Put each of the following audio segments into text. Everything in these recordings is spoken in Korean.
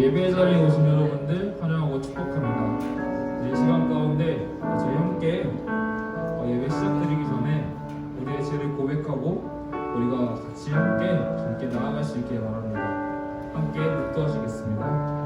예배 자리에 오신 여러분들 환영하고 축복합니다. 이 시간 가운데 저희 함께 예배 시작드리기 전에 우리의 죄를 고백하고 우리가 같이 함께 주님께 나아갈 수 있게 바랍니다. 함께 묵도하시겠습니다.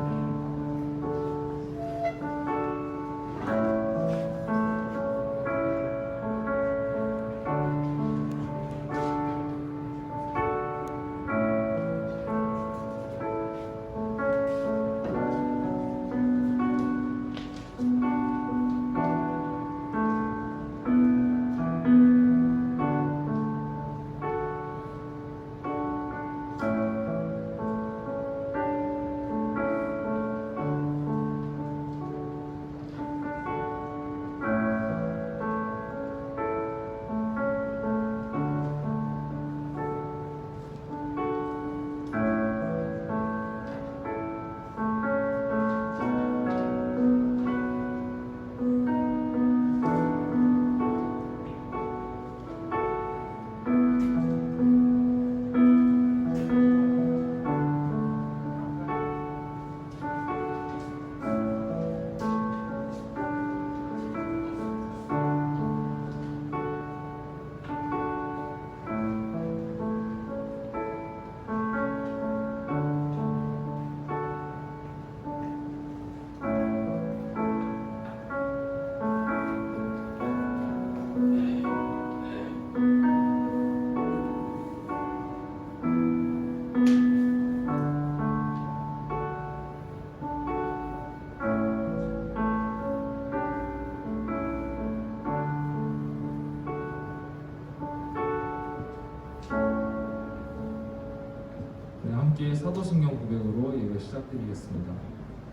함께 사도신경 고백으로 예배 시작드리겠습니다.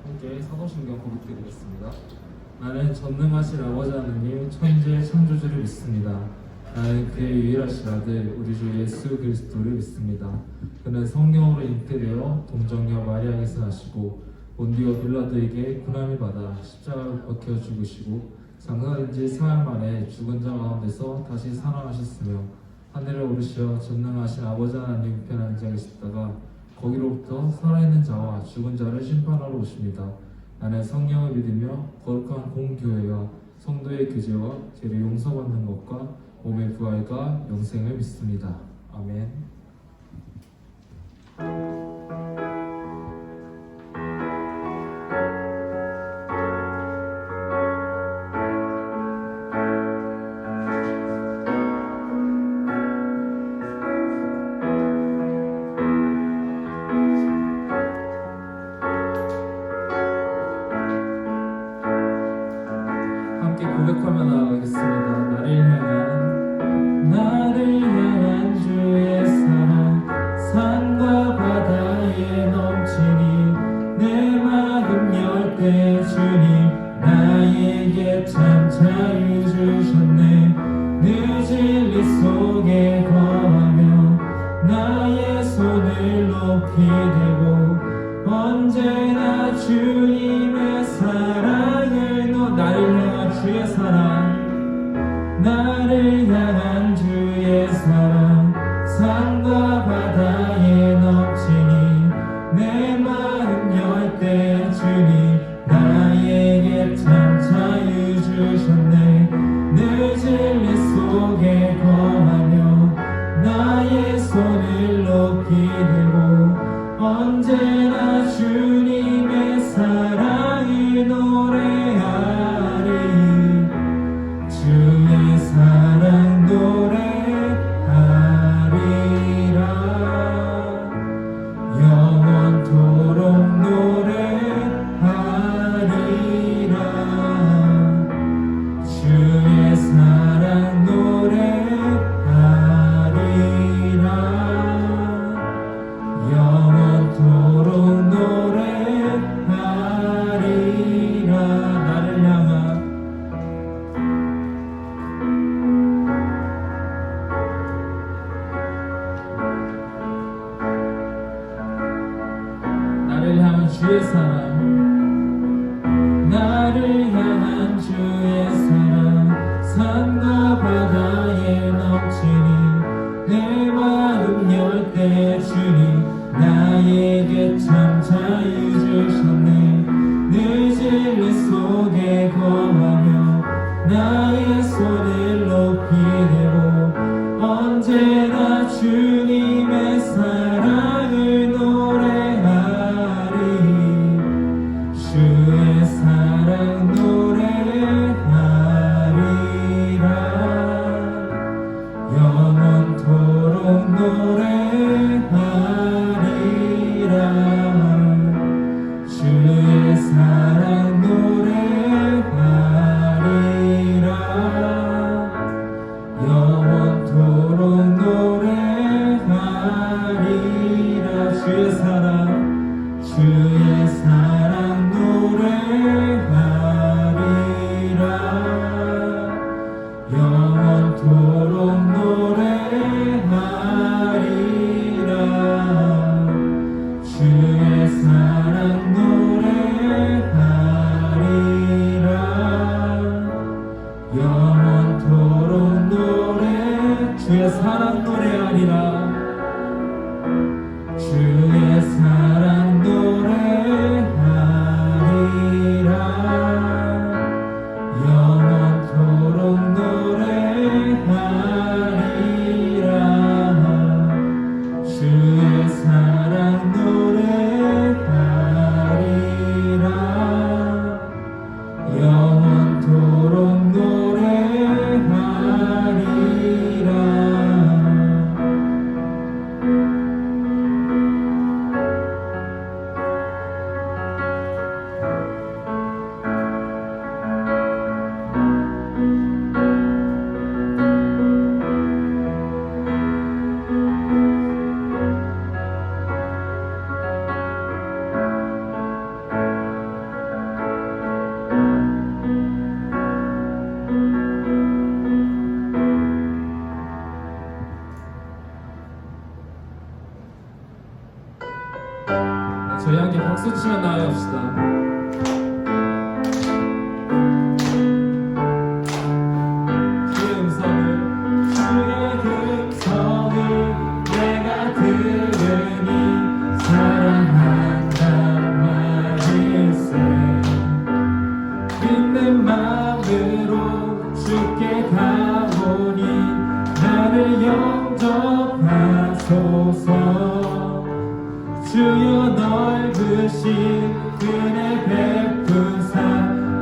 함께 사도신경 고백드리겠습니다. 나는 전능하신 아버지 하느님 천지의 창조주를 믿습니다. 나는 그의 유일하신 아들 우리 주 예수 그리스도를 믿습니다. 그는 성령으로 잉태되어 동정녀 마리아에서 나시고 본디오 빌라도에게 고난을 받아 십자가를 벗겨 죽으시고 장사된 지 사흘 만에 죽은 자 가운데서 다시 살아나셨으며 하늘에 오르시어 전능하신 아버지 하나님 우편에 앉아 계시다가 거기로부터 살아있는 자와 죽은 자를 심판하러 오십니다. 나는 성령을 믿으며 거룩한 공교회와 성도의 교제와 죄를 용서받는 것과 몸의 부활과 영생을 믿습니다. 아멘. 고백하며 나아가겠습니다. 나를 향한 주의 사랑 산과 바다에 넘치니 내 마음 열 때 주님 나에게 참 자유 주셨네. 늘 진리 속에 거하며 나의 손을 높이 들고 언제나 주님의 사랑을 나를 향한 주의 사랑 나를 향한 주의 사랑 산과 바다에 넘치니 내 마음 열 때 주님 나에게 참 자유 주셨네. 늘 진리 속에 거하며 나의 손을 높이 들고 언제나 주님의 사랑을 노래하리. 주의 사랑 노래하리라. 영원토록 노래하리라. 주의 사랑 노래하리라. 영원토록 노래하리라. 나를 향한 주의 사랑 나를 향한 주의 사랑 산과 바다에 넘치니 내 마음 열 때 주님 나에게 참 자유 주시 내 속에 거하며 나의 손을 높이 들고 언제나 주님의 사랑을 노래하리. 주의 사랑 노래하리라. 영원토록 노래하리라. 주의 사랑 노래하리라. 영원토록 노래하리라. 주의 사랑 노래하리라. 영원토록 노래하리라. 주의 사랑 노래하리라. 영원토록 주의 사랑 노래하리라. 주의 사랑 노래하리라. 영원토록 노래하리라. 주의 사랑 노래하리라. 영원토록 노래하리라. 저희 함께 박수 치며 나아갑시다. 주의 음성을 내가 들으니 사랑한단 말일세. 믿는 마음으로 주께 가오니 나를 영접하소서. 주여 넓으신 은혜 베푸사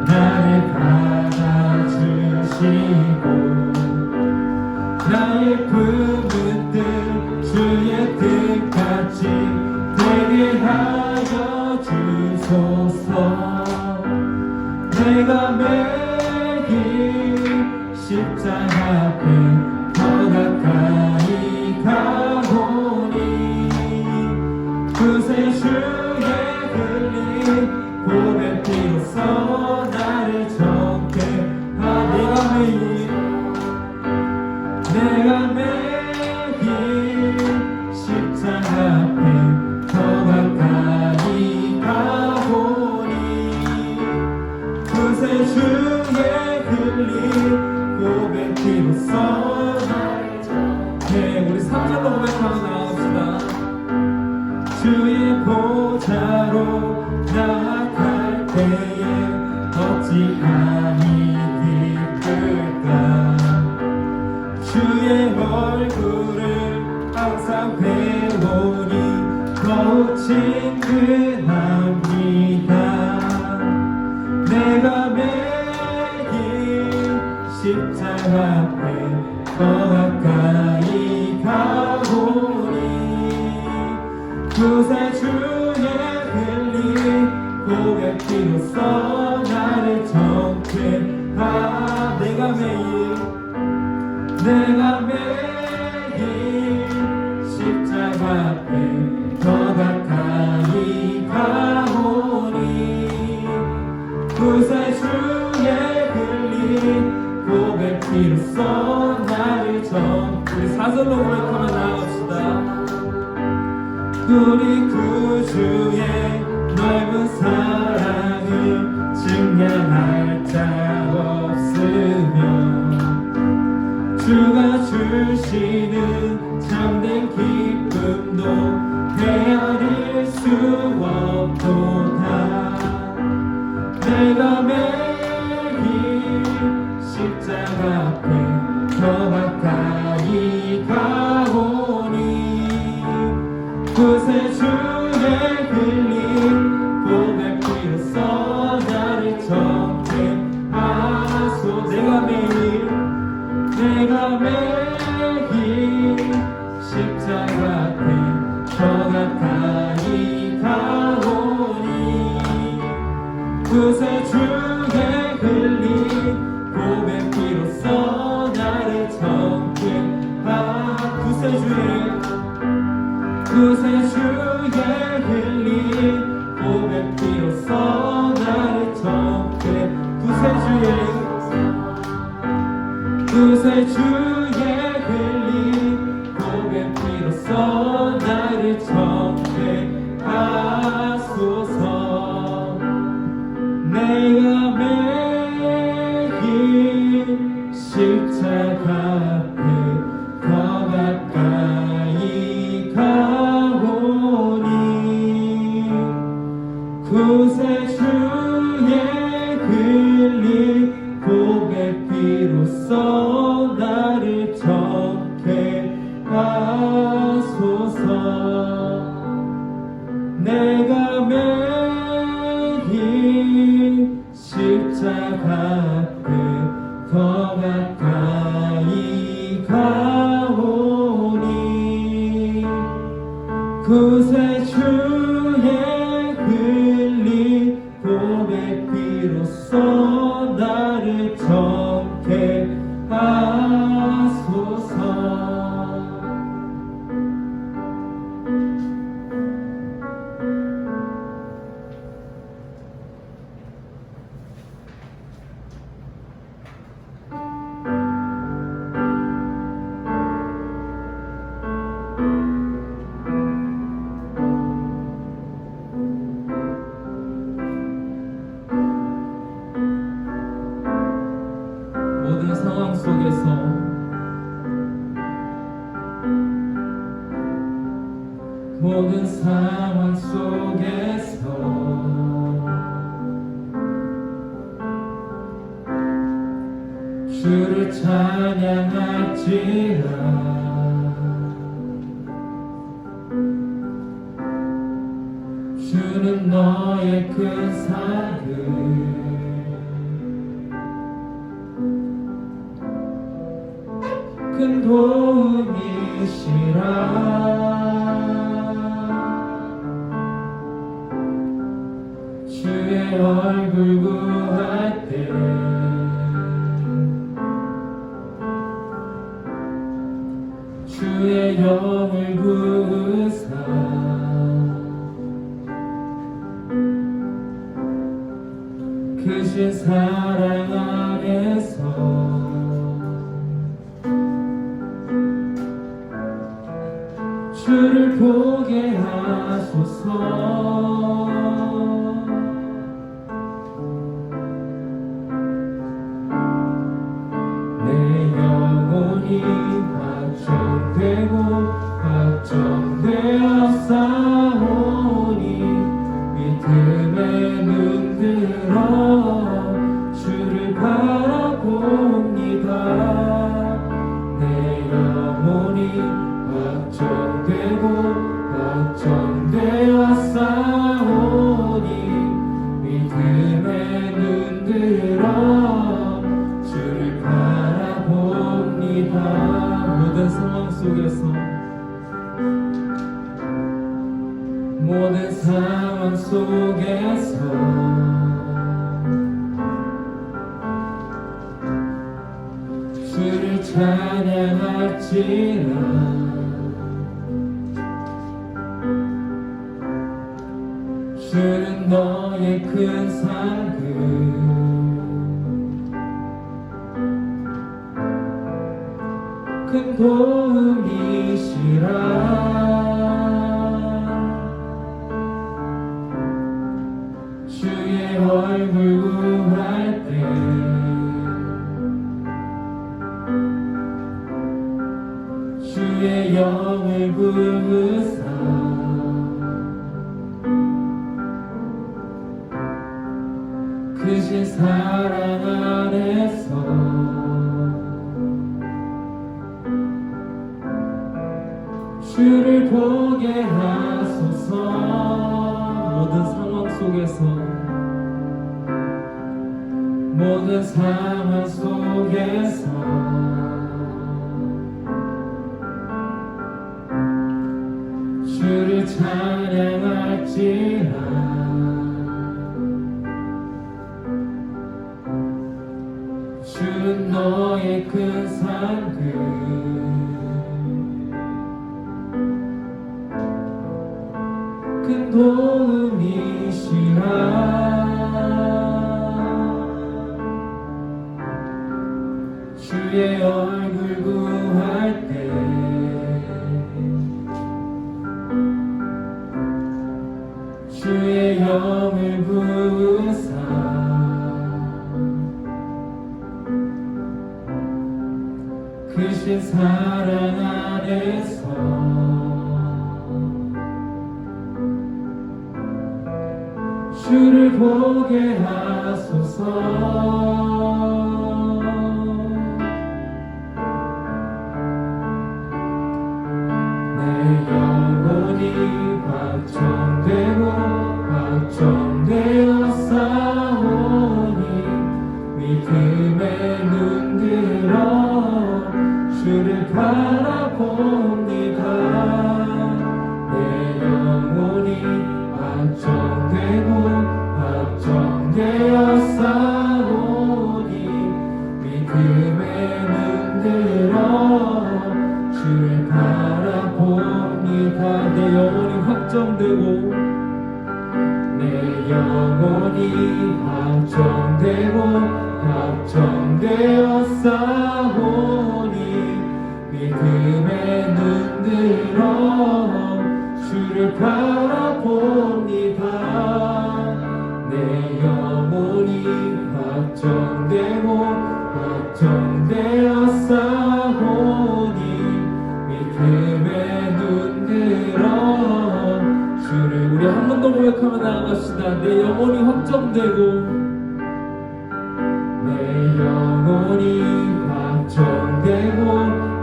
나를 받아주시고 나의 품은 뜻 주의 뜻같이 되게 하여 주소서. 내가 매일 십자가 앞에 더 가까이 가오니 그새 주의 흘린 고백 피로써 나를 정케 내가 매일 십자가 앞에 더 가까이 가오니 그새 주의 흘린 고백 피로써 나를 정케. 우리 3절로 고백하며 나아갑시다. 주의 보좌로 나아갈 때에 어찌 아니 기쁠까. 주의 얼굴을 항상 배우니 더욱 친근합니다. 내가 매일 십자가 앞에 더 가까이 가오니 그새 주의 흘린 고백 피로써 나를 정케. 내가 매일 십자가 앞에 더 가까이 가오니 그새 주의 흘린 고백 피로써 나를 정케. 우리 4절로 고백하며 나아갑시다. 우리 구주의 넓은 사랑을 증명할 자 없으며 주가 주시는 참된 기쁨도 헤아릴 수 없도다. 내 내가 매일 십자가 앞에 더 가까이 가오니 그새 주의 흘린 보배 피로써 나를 정죄하소 내가 매일 십자가 앞에 더 가까이 가오니 그새 주의 흘린 보배 피로써 나를 정죄하소 그새 주의 흘린 보배 피로써 나를 정죄 그새 주의 흘린 보배 피로써 나를 정죄하소서 내가 매일 십자가 앞에 더 가까이 가오니 그새 주의 흘린 보배 피로써 나를 정죄하소서 내가 매일 십자가 앞에 더 가까이 가오니 그새 주의 흘린 보배 피로써 나를 정죄하소서 모든 상황 속에서 주를 찬양할지라 주는 너의 큰 사랑 큰 도움이시라 주의 얼굴 구할 때 주의 영을 구사 크신 사랑 안에서 주를 보게 하소서 내 영혼이 확정되어 싸우니 믿음에 눈들어 주를 바라봅니다 내 영혼이 확정되어 싸우니 믿음에 눈들어 주를 바라봅니다 모든 상황 속에서 주를 찬양할지라 주는 너의 큰 사랑 큰 도움이시라 주의 얼굴 구할 때 주의 영을 부으사 크신 사랑 안에서 주를 보게 하소서. 모든 상황 속에서 모든 상황 속에서 주를 찬양할지라. 주는 너의 큰 상급 큰 도움이시라. 주의 얼굴 구할 때 주의 영을 부으사 크신 사랑 안에서 주를 보게 하소서. 내 영혼이 확정되고 확정되어 싸우니 믿음에 눈들어 주를 바라봅니다. 내 영혼이 확정되고 확정되어 싸우니 믿음에 눈들어 주를 바라봅니다. 내 영혼이 확정되고 내 영혼이 확정되고 확정되어 싸우니 믿음에 눈들어 주를 바라봅니다. 내 영혼이 확정되고 확정되어 싸우니 믿음에 눈들어 주를. 우리 한 번 더 고백하며 나아갑시다. 내 영혼이 확정되고 내 영혼이 확정되고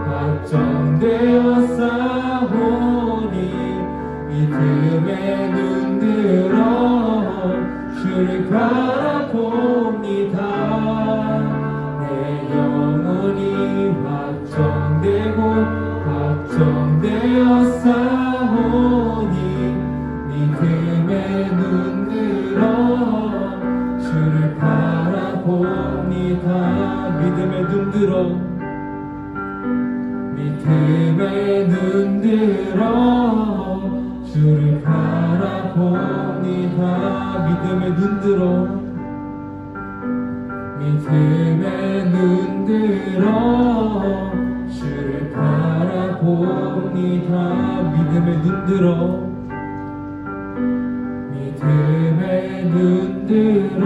확정되어 싸우니 믿음에 눈들어 주를 바라봅니다. 내 영혼이 확정되고 확정되어 싸우니 믿음에 눈들어 주를 바라봅니다. 믿음에 눈들어 믿음에 눈들어 주를 바라봅니다. 믿음에 눈들어 믿음에 눈들어 주를 바라봅니다. 믿음에 눈들어 믿음에 눈들어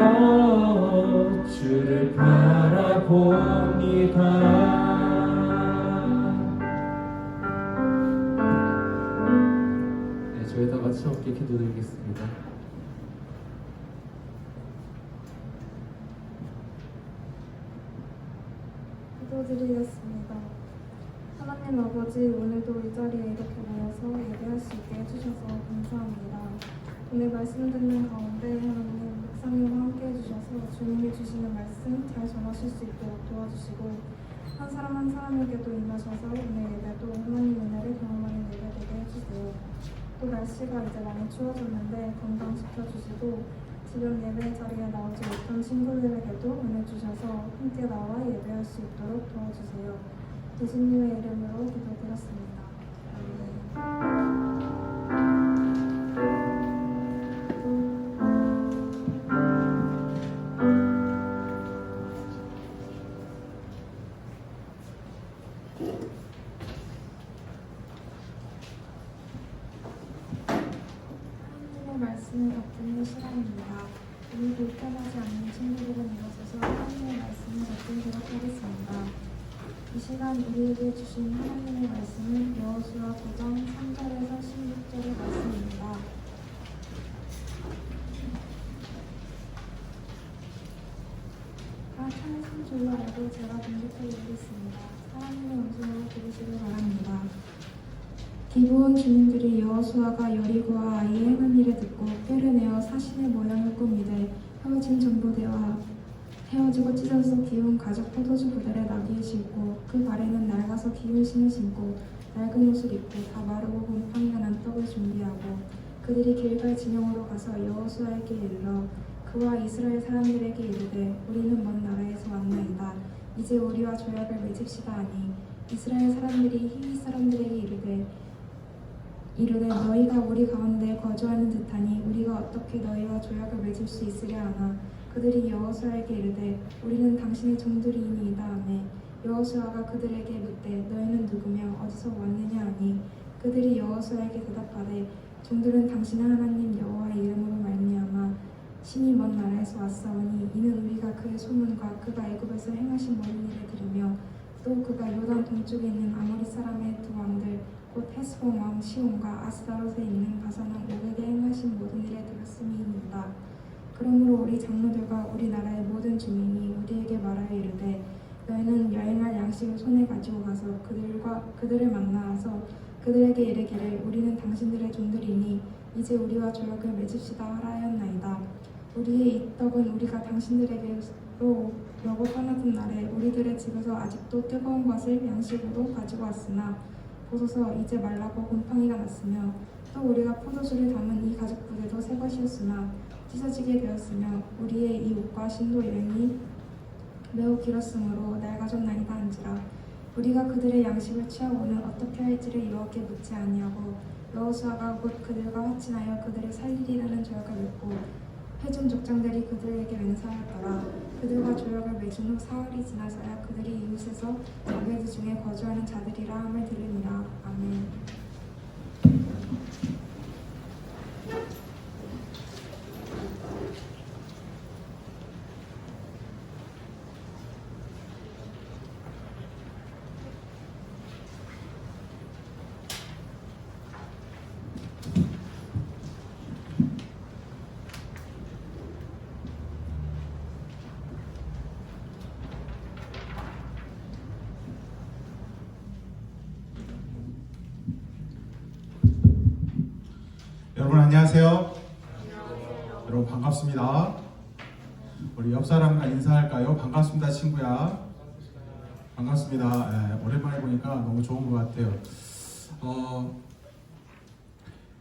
주를 바라봅니다. 네, 저희 다 같이 함께 기도드리겠습니다. 기도드리겠습니다. 하나님 아버지, 오늘도 이 자리에 이렇게 모여서 예배할 수 있게 해주셔서 감사합니다. 오늘 말씀 듣는 가운데 하나님 목사님과 함께 해주셔서 주님이 주시는 말씀 잘 전하실 수 있도록 도와주시고 한 사람 한 사람에게도 임하셔서 오늘 예배도 하나님 은혜를 경험하는 예배 되게 해주세요. 또 날씨가 이제 많이 추워졌는데 건강 지켜주시고 지금 예배 자리에 나오지 못한 친구들에게도 은혜 주셔서 함께 나와 예배할 수 있도록 도와주세요. 예수님의 이름으로 기도드렸습니다. 아멘. 말씀을 받는 시간입니다. 오늘 불편하지 않는 친구들은 일어서서 하나님의 말씀을 받도록 하겠습니다. 이 시간 우리에게 주신 하나님의 말씀은 여호수아 9장 3절에서 16절의 말씀입니다. 참으신 줄로 알고 제가 공격해 드리겠습니다. 하나님의 음성으로 들으시길 바랍니다. 기브온 주민들이 여호수아가 여리고와 아이의 행한 일을 듣고 뼈를 내어 사신의 모양을 꾸미되 헤어진 전부대와 헤어지고 찢어서 기운 가죽 포도주 부대를 나귀에 싣고 그 발에는 낡아서 기운 신을 신고 낡은 옷을 입고 다 마르고 곰팡이가 난 떡을 준비하고 그들이 길갈 진영으로 가서 여호수아에게 이르러 그와 이스라엘 사람들에게 이르되 우리는 먼 나라에서 왔나이다. 이제 우리와 조약을 맺읍시다 하니 이스라엘 사람들이 히위 사람들에게 이르되 너희가 우리 가운데 거주하는 듯하니 우리가 어떻게 너희와 조약을 맺을 수 있으랴 하나 그들이 여호수아에게 이르되 우리는 당신의 종들이니이다 하매 여호수아가 그들에게 묻되 너희는 누구며 어디서 왔느냐 하니 그들이 여호수아에게 대답하되 종들은 당신의 하나님 여호와의 이름으로 말미암아 신이 먼 나라에서 왔사오니 이는 우리가 그의 소문과 그가 애굽에서 행하신 모든 일을 들으며 또 그가 요단 동쪽에 있는 아모리 사람의 두 왕들 곧 헤스본 왕 시온과 아스다롯에 있는 바산 왕 옥에게 행하신 모든 일을 들었음이니이다. 그러므로 우리 장로들과 우리나라의 모든 주민이 우리에게 말하여 이르되 너희는 여행할 양식을 손에 가지고 가서 그들을 만나서 그들에게 이르기를 우리는 당신들의 종들이니 이제 우리와 조약을 맺읍시다 하라 하였나이다. 우리의 이 떡은 우리가 당신들에게로 여고 떠나던 날에 우리들의 집에서 아직도 뜨거운 것을 양식으로 가지고 왔으나 보소서 이제 말라고 곰팡이가 났으며 또 우리가 포도주를 담은 이 가죽 부대도 새 것이었으나 찢어지게 되었으며 우리의 이 옷과 신도 여행이 매우 길었으므로 낡아졌나이다 한지라. 우리가 그들의 양식을 취하고는 어떻게 할지를 여호와께 묻지 아니하고 여호수아가 곧 그들과 화친하여 그들을 살리리라는 조약을 맺고 해준 족장들이 그들에게 맹세하였더라. 그들과 조약을 맺은 후 사흘이 지나서야 그들이 이웃에서 자기들 중에 거주하는 자들이라 함을 들으니라. 아멘. 여러분 안녕하세요. 여러분 반갑습니다. 우리 옆 사람과 인사할까요? 반갑습니다, 친구야. 반갑습니다. 오랜만에 보니까 너무 좋은 것 같아요.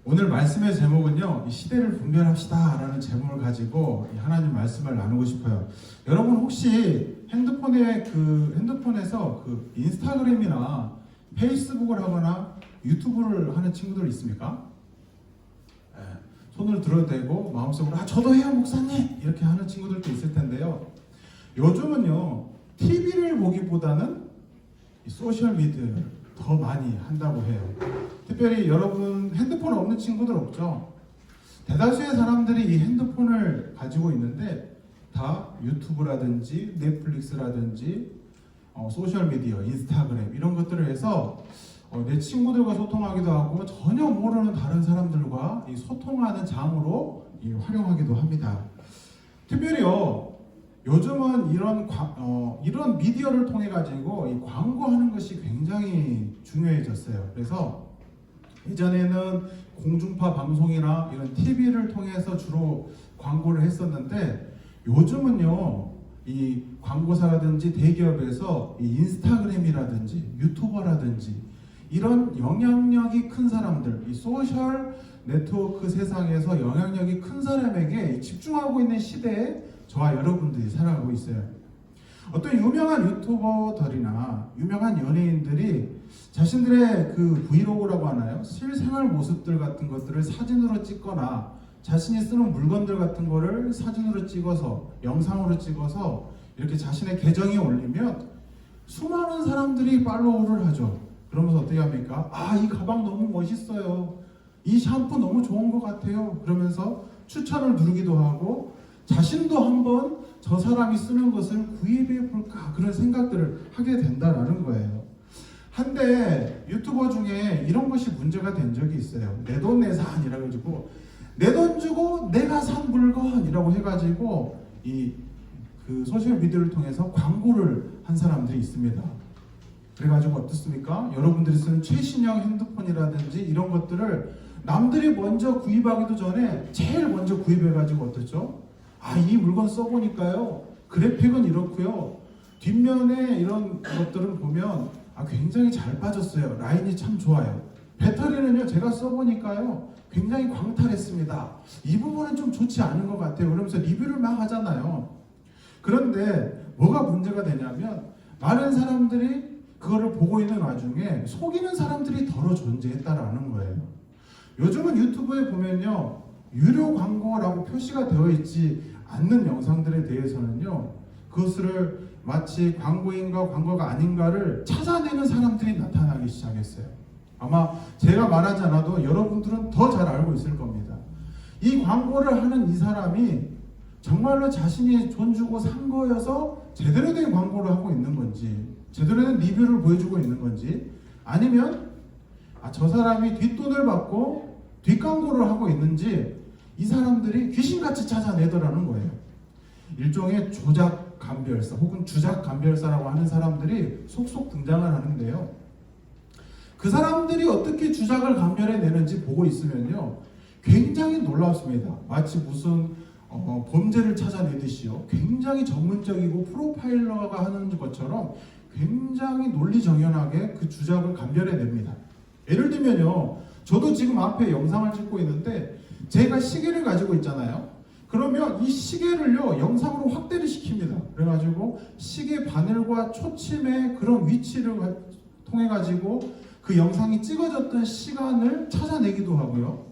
오늘 말씀의 제목은요, 이 시대를 분별합시다라는 제목을 가지고 하나님 말씀을 나누고 싶어요. 여러분 혹시 핸드폰에서 그 인스타그램이나 페이스북을 하거나 유튜브를 하는 친구들 있습니까? 손을 들어도 되고 마음속으로 저도 해요 목사님 이렇게 하는 친구들도 있을 텐데요. 요즘은요 TV를 보기보다는 이 소셜 미디어를 더 많이 한다고 해요. 특별히 여러분 핸드폰 없는 친구들 없죠? 대다수의 사람들이 이 핸드폰을 가지고 있는데 다 유튜브라든지 넷플릭스라든지 소셜 미디어, 인스타그램 이런 것들을 해서 내 친구들과 소통하기도 하고 전혀 모르는 다른 사람들과 이 소통하는 장으로 활용하기도 합니다. 특별히요 요즘은 이런 미디어를 통해 가지고 이 광고하는 것이 굉장히 중요해졌어요. 그래서 예전에는 공중파 방송이나 이런 TV를 통해서 주로 광고를 했었는데 요즘은요 이 광고사라든지 대기업에서 이 인스타그램이라든지 유튜버라든지 이런 영향력이 큰 사람들, 이 소셜 네트워크 세상에서 영향력이 큰 사람에게 집중하고 있는 시대에 저와 여러분들이 살아가고 있어요. 어떤 유명한 유튜버들이나 유명한 연예인들이 자신들의 그 브이로그라고 하나요? 실생활 모습들 같은 것들을 사진으로 찍거나 자신이 쓰는 물건들 같은 거를 사진으로 찍어서 영상으로 찍어서 이렇게 자신의 계정에 올리면 수많은 사람들이 팔로우를 하죠. 그러면서 어떻게 합니까? 이 가방 너무 멋있어요. 이 샴푸 너무 좋은 것 같아요. 그러면서 추천을 누르기도 하고 자신도 한번 저 사람이 쓰는 것을 구입해 볼까 그런 생각들을 하게 된다라는 거예요. 한데 유튜버 중에 이런 것이 문제가 된 적이 있어요. 내돈내산이라고 해가지고 내 돈 주고 내가 산 물건이라고 해가지고 그 소셜 미디어를 통해서 광고를 한 사람들이 있습니다. 그래가지고 어떻습니까? 여러분들이 쓰는 최신형 핸드폰이라든지 이런 것들을 남들이 먼저 구입하기도 전에 제일 먼저 구입해가지고 어떻죠? 아, 이 물건 써보니까요, 그래픽은 이렇고요, 뒷면에 이런 것들을 보면 굉장히 잘 빠졌어요. 라인이 참 좋아요. 배터리는요, 제가 써보니까요 굉장히 광탈했습니다. 이 부분은 좀 좋지 않은 것 같아요. 그러면서 리뷰를 막 하잖아요. 그런데 뭐가 문제가 되냐면 많은 사람들이 그거를 보고 있는 와중에 속이는 사람들이 더러 존재했다라는 거예요. 요즘은 유튜브에 보면요, 유료 광고라고 표시가 되어 있지 않는 영상들에 대해서는요, 그것을 마치 광고인가 광고가 아닌가를 찾아내는 사람들이 나타나기 시작했어요. 아마 제가 말하지 않아도 여러분들은 더 잘 알고 있을 겁니다. 이 광고를 하는 이 사람이 정말로 자신이 돈 주고 산 거여서 제대로 된 광고를 하고 있는 건지, 제대로 된 리뷰를 보여주고 있는 건지, 아니면 저 사람이 뒷돈을 받고 뒷광고를 하고 있는지 이 사람들이 귀신같이 찾아내더라는 거예요. 일종의 조작 감별사 혹은 주작 감별사라고 하는 사람들이 속속 등장을 하는데요. 그 사람들이 어떻게 주작을 감별해내는지 보고 있으면요, 굉장히 놀랍습니다. 마치 무슨 범죄를 찾아내듯이요, 굉장히 전문적이고 프로파일러가 하는 것처럼 굉장히 논리정연하게 그 주작을 감별해냅니다. 예를 들면요, 저도 지금 앞에 영상을 찍고 있는데 제가 시계를 가지고 있잖아요. 그러면 이 시계를요, 영상으로 확대를 시킵니다. 그래가지고 시계 바늘과 초침의 그런 위치를 통해 가지고 그 영상이 찍어졌던 시간을 찾아내기도 하고요.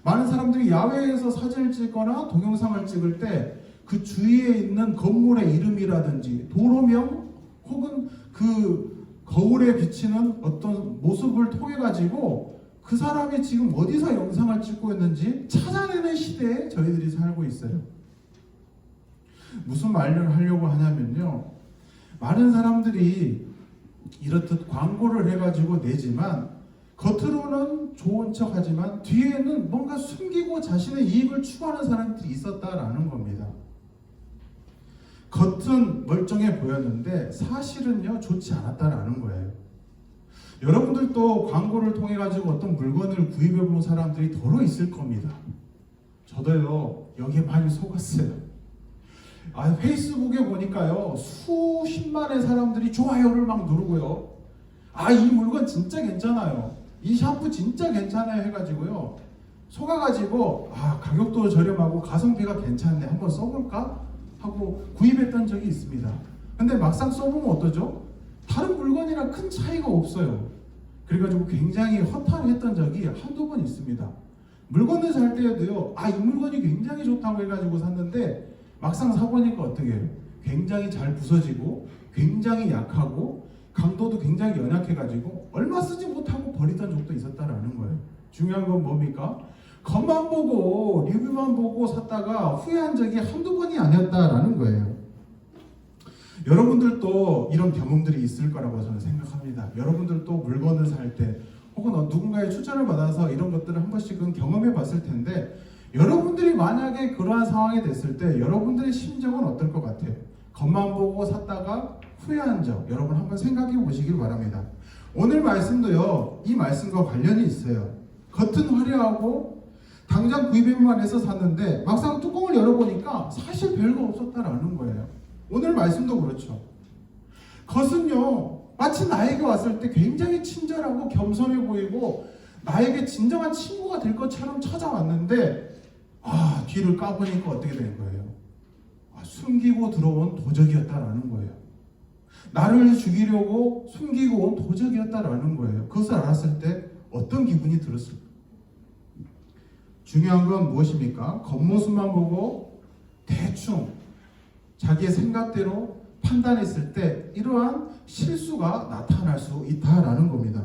많은 사람들이 야외에서 사진을 찍거나 동영상을 찍을 때 그 주위에 있는 건물의 이름이라든지 도로명 혹은 그 거울에 비치는 어떤 모습을 통해 가지고 그 사람이 지금 어디서 영상을 찍고 있는지 찾아내는 시대에 저희들이 살고 있어요. 무슨 말을 하려고 하냐면요, 많은 사람들이 이렇듯 광고를 해가지고 내지만 겉으로는 좋은 척 하지만 뒤에는 뭔가 숨기고 자신의 이익을 추구하는 사람들이 있었다라는 겁니다. 겉은 멀쩡해 보였는데 사실은요, 좋지 않았다라는 거예요. 여러분들도 광고를 통해 가지고 어떤 물건을 구입해 본 사람들이 더러 있을 겁니다. 저도요, 여기에 많이 속았어요. 페이스북에 보니까요, 수십만의 사람들이 좋아요를 막 누르고요, 이 물건 진짜 괜찮아요, 이 샴푸 진짜 괜찮아요 해가지고요, 속아가지고 가격도 저렴하고 가성비가 괜찮네, 한번 써볼까 하고 구입했던 적이 있습니다. 근데 막상 써보면 어떠죠? 다른 물건이랑 큰 차이가 없어요. 그래가지고 굉장히 허탈했던 적이 한두 번 있습니다. 물건을 살 때에도요, 이 물건이 굉장히 좋다고 해가지고 샀는데 막상 사보니까 어떻게 해요? 굉장히 잘 부서지고 굉장히 약하고 강도도 굉장히 연약해가지고 얼마 쓰지 못하고 버리던 적도 있었다라는 거예요. 중요한 건 뭡니까? 겉만 보고 리뷰만 보고 샀다가 후회한 적이 한두 번이 아니었다라는 거예요. 여러분들도 이런 경험들이 있을 거라고 저는 생각합니다. 여러분들도 물건을 살 때 혹은 누군가의 추천을 받아서 이런 것들을 한 번씩은 경험해 봤을 텐데, 여러분들이 만약에 그러한 상황이 됐을 때 여러분들의 심정은 어떨 것 같아요? 겉만 보고 샀다가 후회한 적, 여러분 한번 생각해 보시길 바랍니다. 오늘 말씀도요, 이 말씀과 관련이 있어요. 겉은 화려하고 당장 구입해만 해서 샀는데 막상 뚜껑을 열어보니까 사실 별거 없었다라는 거예요. 오늘 말씀도 그렇죠. 겉은요, 마치 나에게 왔을 때 굉장히 친절하고 겸손해 보이고 나에게 진정한 친구가 될 것처럼 찾아왔는데 뒤를 까보니까 어떻게 된 거예요? 숨기고 들어온 도적이었다라는 거예요. 나를 죽이려고 숨기고 온 도적이었다라는 거예요. 그것을 알았을 때 어떤 기분이 들었을까? 중요한 건 무엇입니까? 겉모습만 보고 대충 자기의 생각대로 판단했을 때 이러한 실수가 나타날 수 있다라는 겁니다.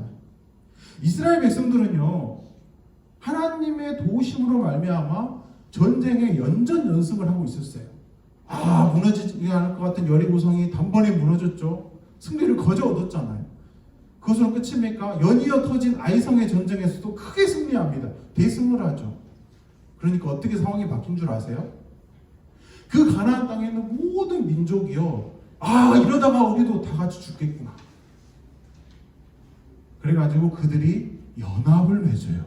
이스라엘 백성들은요, 하나님의 도우심으로 말미암아 전쟁의 연전 연습을 하고 있었어요. 무너지지 않을 것 같은 여리고성이 단번에 무너졌죠. 승리를 거저 얻었잖아요. 그것으로 끝입니까? 연이어 터진 아이성의 전쟁에서도 크게 승리합니다. 대승을 하죠. 그러니까 어떻게 상황이 바뀐 줄 아세요? 그 가나안 땅에 있는 모든 민족이요, 아 이러다가 우리도 다 같이 죽겠구나. 그래가지고 그들이 연합을 맺어요.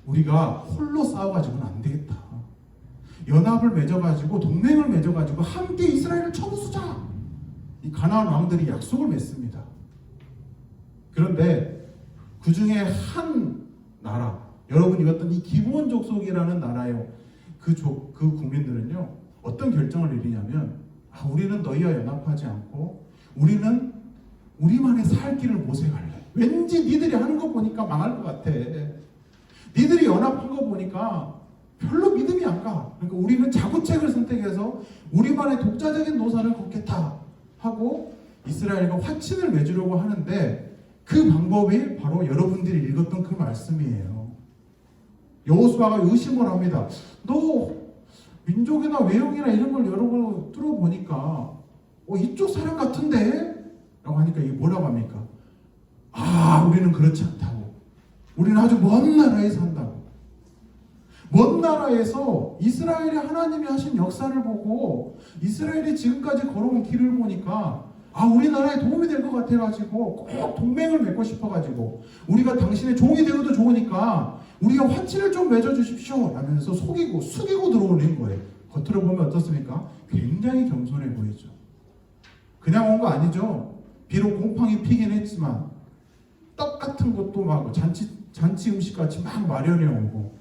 우리가 홀로 싸워가지고는 안 되겠다. 연합을 맺어가지고 동맹을 맺어가지고 함께 이스라엘을 쳐부수자. 이 가나안 왕들이 약속을 맺습니다. 그런데 그 중에 한 나라, 여러분이 봤던 이 기브온 족속이라는 나라요, 그 국민들은요 어떤 결정을 내리냐면, 우리는 너희와 연합하지 않고 우리는 우리만의 살 길을 모색할래. 왠지 니들이 하는 거 보니까 망할 것 같아. 니들이 연합한 거 보니까 별로 믿음이 안 가. 그러니까 우리는 자구책을 선택해서 우리만의 독자적인 노선을 걷겠다 하고 이스라엘과 화친을 맺으려고 하는데, 그 방법이 바로 여러분들이 읽었던 그 말씀이에요. 여호수아가 의심을 합니다. 너 민족이나 외형이나 이런 걸 여러 번 뚫어보니까 이쪽 사람 같은데? 라고 하니까 이게 뭐라고 합니까? 우리는 그렇지 않다고. 우리는 아주 먼 나라에 산다고. 먼 나라에서 이스라엘이 하나님이 하신 역사를 보고 이스라엘이 지금까지 걸어온 길을 보니까 우리나라에 도움이 될 것 같아가지고 꼭 동맹을 맺고 싶어가지고, 우리가 당신의 종이 되어도 좋으니까 우리가 화친을 좀 맺어주십시오 라면서 숙이고 들어오는 거예요. 겉으로 보면 어떻습니까? 굉장히 겸손해 보이죠. 그냥 온 거 아니죠. 비록 곰팡이 피긴 했지만 떡 같은 것도 막 잔치 음식같이 막 마련해 오고,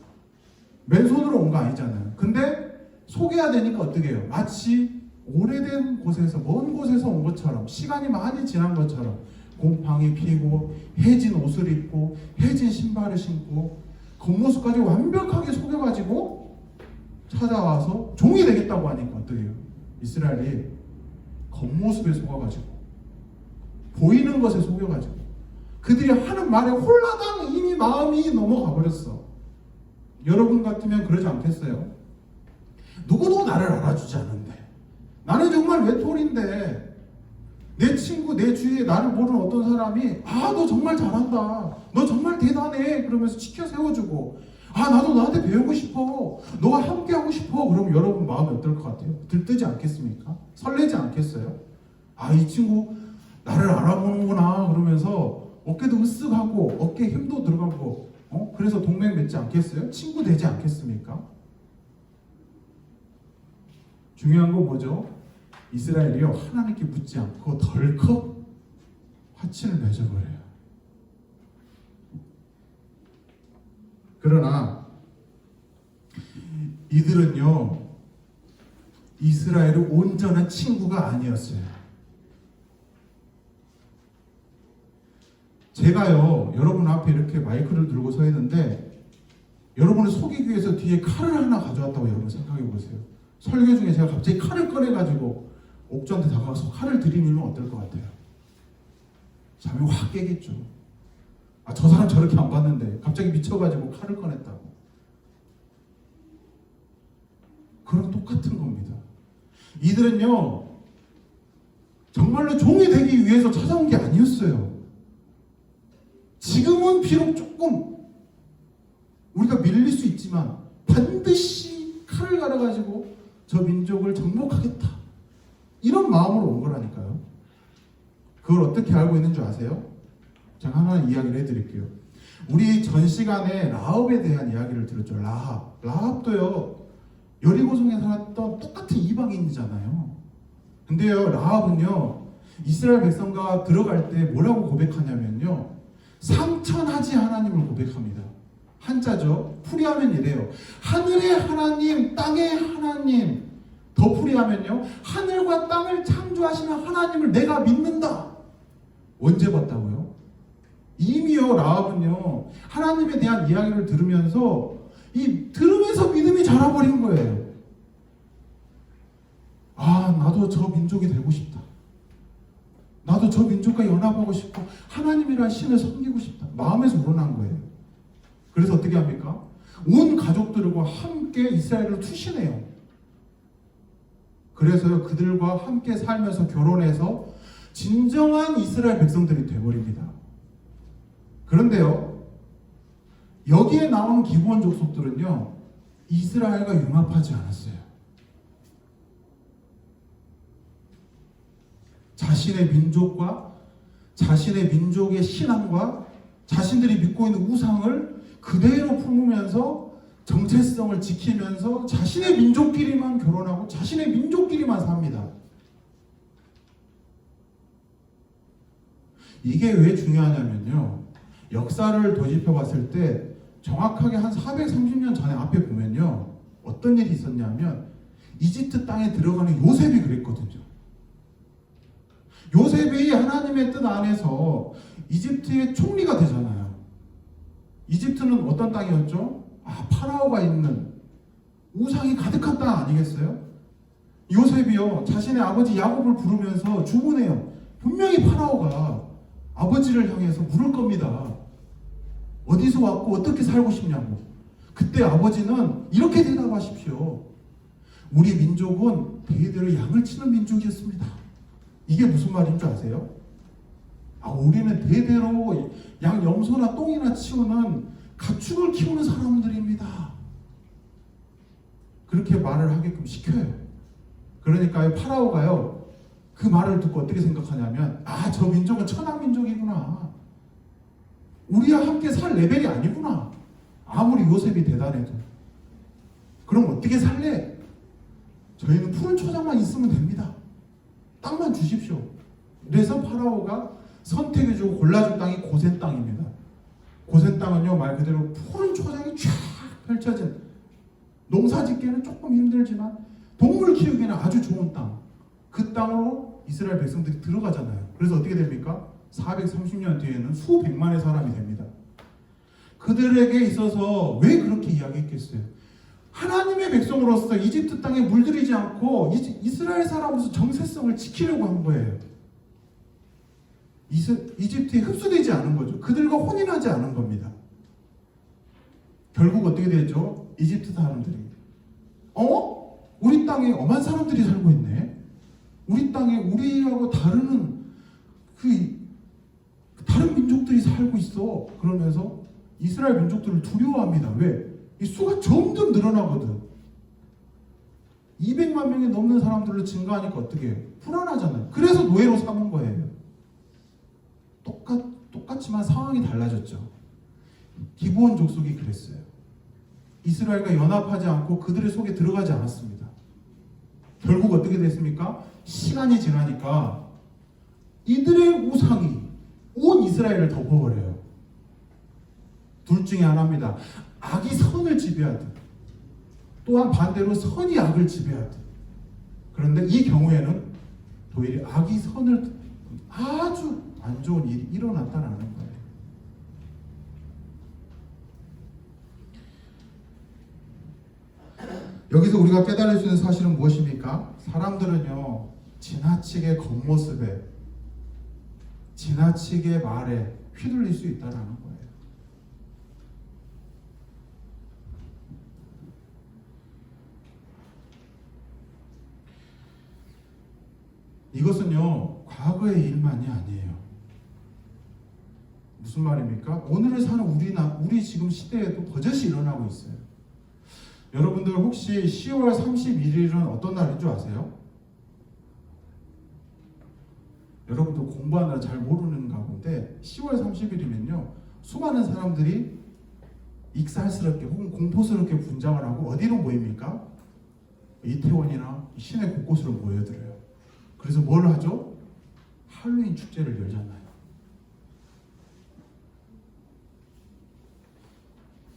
맨손으로 온 거 아니잖아요. 근데 속여야 되니까 어떻게 해요? 마치 오래된 곳에서, 먼 곳에서 온 것처럼, 시간이 많이 지난 것처럼 곰팡이 피고 해진 옷을 입고 해진 신발을 신고 겉모습까지 완벽하게 속여가지고 찾아와서 종이 되겠다고 하니까 어떻게 해요? 이스라엘이 겉모습에 속아가지고 보이는 것에 속여가지고 그들이 하는 말에 홀라당 이미 마음이 넘어가 버렸어. 여러분 같으면 그러지 않겠어요? 누구도 나를 알아주지 않는데, 나는 정말 외톨인데 내 친구, 내 주위에 나를 모르는 어떤 사람이 너 정말 잘한다, 너 정말 대단해 그러면서 치켜 세워주고, 나도 너한테 배우고 싶어, 너가 함께 하고 싶어. 그럼 여러분 마음이 어떨 것 같아요? 들뜨지 않겠습니까? 설레지 않겠어요? 이 친구 나를 알아보는구나 그러면서 어깨도 으쓱하고 어깨에 힘도 들어가고, 그래서 동맹 맺지 않겠어요? 친구 되지 않겠습니까? 중요한 건 뭐죠? 이스라엘이요, 하나님께 묻지 않고 덜컥 화친을 맺어버려요. 그러나 이들은요, 이스라엘의 온전한 친구가 아니었어요. 제가요, 여러분 앞에 이렇게 마이크를 들고 서 있는데 여러분을 속이기 위해서 뒤에 칼을 하나 가져왔다고 여러분 생각해 보세요. 설교 중에 제가 갑자기 칼을 꺼내가지고 옥주한테 다가가서 칼을 들이밀면 어떨 것 같아요? 잠이 확 깨겠죠. 저 사람 저렇게 안 봤는데 갑자기 미쳐가지고 칼을 꺼냈다고. 그런 똑같은 겁니다. 이들은요, 정말로 종이 되기 위해서 찾아온 게 아니었어요. 지금은 비록 조금 우리가 밀릴 수 있지만 반드시 칼을 갈아가지고 저 민족을 정복하겠다, 이런 마음으로 온 거라니까요. 그걸 어떻게 알고 있는 줄 아세요? 제가 하나 이야기를 해드릴게요. 우리 전 시간에 라합에 대한 이야기를 들었죠. 라합도요, 여리고성에 살았던 똑같은 이방인이잖아요. 근데요, 라합은요, 이스라엘 백성과 들어갈 때 뭐라고 고백하냐면요, 상천하지 하나님을 고백합니다. 한자죠. 풀이하면 이래요. 하늘의 하나님, 땅의 하나님. 더 풀이하면요, 하늘과 땅을 창조하시는 하나님을 내가 믿는다. 언제 봤다고요? 이미요, 라합은요, 하나님에 대한 이야기를 들으면서 들으면서 믿음이 자라버린 거예요. 나도 저 민족이 되고 싶다. 나도 저 민족과 연합하고 싶고 하나님이란 신을 섬기고 싶다. 마음에서 우러난 거예요. 그래서 어떻게 합니까? 온 가족들과 함께 이스라엘을 투신해요. 그래서요, 그들과 함께 살면서 결혼해서 진정한 이스라엘 백성들이 되어버립니다. 그런데요, 여기에 나온 기브온 족속들은요, 이스라엘과 융합하지 않았어요. 자신의 민족과 자신의 민족의 신앙과 자신들이 믿고 있는 우상을 그대로 품으면서 정체성을 지키면서 자신의 민족끼리만 결혼하고 자신의 민족끼리만 삽니다. 이게 왜 중요하냐면요. 역사를 되짚어 봤을 때 정확하게 한 430년 전에 앞에 보면요. 어떤 일이 있었냐면 이집트 땅에 들어가는 요셉이 그랬거든요. 요셉이 하나님의 뜻 안에서 이집트의 총리가 되잖아요. 이집트는 어떤 땅이었죠? 파라오가 있는 우상이 가득한 땅 아니겠어요? 요셉이요. 자신의 아버지 야곱을 부르면서 주문해요. 분명히 파라오가 아버지를 향해서 물을 겁니다. 어디서 왔고 어떻게 살고 싶냐고. 그때 아버지는 이렇게 대답하십시오. 우리 민족은 대대로 양을 치는 민족이었습니다. 이게 무슨 말인 줄 아세요? 우리는 대대로 양 염소나 똥이나 치우는 가축을 키우는 사람들입니다. 그렇게 말을 하게끔 시켜요. 그러니까 파라오가요. 그 말을 듣고 어떻게 생각하냐면 저 민족은 천한 민족이구나. 우리와 함께 살 레벨이 아니구나. 아무리 요셉이 대단해도. 그럼 어떻게 살래? 저희는 푸른 초장만 있으면 됩니다. 땅만 주십시오. 그래서 파라오가 선택해주고 골라준 땅이 고센 땅입니다. 고센 땅은요 말 그대로 푸른 초장이 쫙 펼쳐진, 농사 짓기에는 조금 힘들지만 동물 키우기에는 아주 좋은 땅. 그 땅으로 이스라엘 백성들이 들어가잖아요. 그래서 어떻게 됩니까? 430년 뒤에는 수백만의 사람이 됩니다. 그들에게 있어서 왜 그렇게 이야기했겠어요? 하나님의 백성으로서 이집트 땅에 물들이지 않고 이스라엘 사람으로서 정체성을 지키려고 한 거예요. 이집트에 흡수되지 않은 거죠. 그들과 혼인하지 않은 겁니다. 결국 어떻게 되죠? 이집트 사람들이 우리 땅에 엄한 사람들이 살고 있네. 우리 땅에 우리하고 다른 다른 민족들이 살고 있어. 그러면서 이스라엘 민족들을 두려워합니다. 왜? 이 수가 점점 늘어나거든. 200만 명이 넘는 사람들로 증가하니까 어떻게 해요? 불안하잖아요. 그래서 노예로 삼은 거예요. 똑같지만 상황이 달라졌죠. 기브온 족속이 그랬어요. 이스라엘과 연합하지 않고 그들의 속에 들어가지 않았습니다. 결국 어떻게 됐습니까? 시간이 지나니까 이들의 우상이 온 이스라엘을 덮어버려요. 둘 중에 하나입니다. 악이 선을 지배하듯 또한 반대로 선이 악을 지배하듯. 그런데 이 경우에는 도리어 악이 선을 아주 안 좋은 일이 일어났다는 거예요. 여기서 우리가 깨달을 수 있는 사실은 무엇입니까? 사람들은요 지나치게 겉모습에 지나치게 말에 휘둘릴 수 있다는 거예요. 이것은요 과거의 일만이 아니에요. 무슨 말입니까? 오늘을 사는 우리 지금 시대에도 버젓이 일어나고 있어요. 여러분들 혹시 10월 31일은 어떤 날인 줄 아세요? 여러분들 공부하느라 잘 모르는가 본데 10월 30일이면요 수많은 사람들이 익살스럽게 혹은 공포스럽게 분장을 하고 어디로 모입니까? 이태원이나 시내 곳곳으로 모여들어요. 그래서 뭘 하죠? 할로윈 축제를 열잖아요.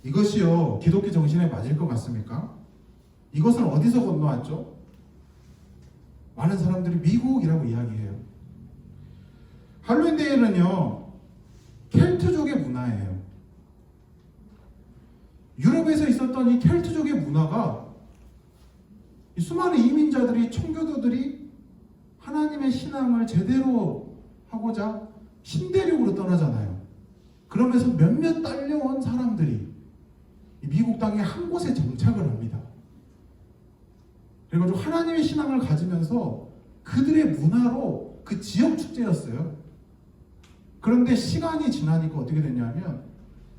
이것이요 기독교 정신에 맞을 것 같습니까? 이것은 어디서 건너왔죠? 많은 사람들이 미국이라고 이야기해요. 할로윈 데이는요 켈트족의 문화예요. 유럽에서 있었던 이 켈트족의 문화가 이 수많은 이민자들이 청교도들이 하나님의 신앙을 제대로 하고자 신대륙으로 떠나잖아요. 그러면서 몇몇 딸려온 사람들이 미국 땅의 한 곳에 정착을 합니다. 그래가지고 하나님의 신앙을 가지면서 그들의 문화로 그 지역 축제였어요. 그런데 시간이 지나니까 어떻게 됐냐면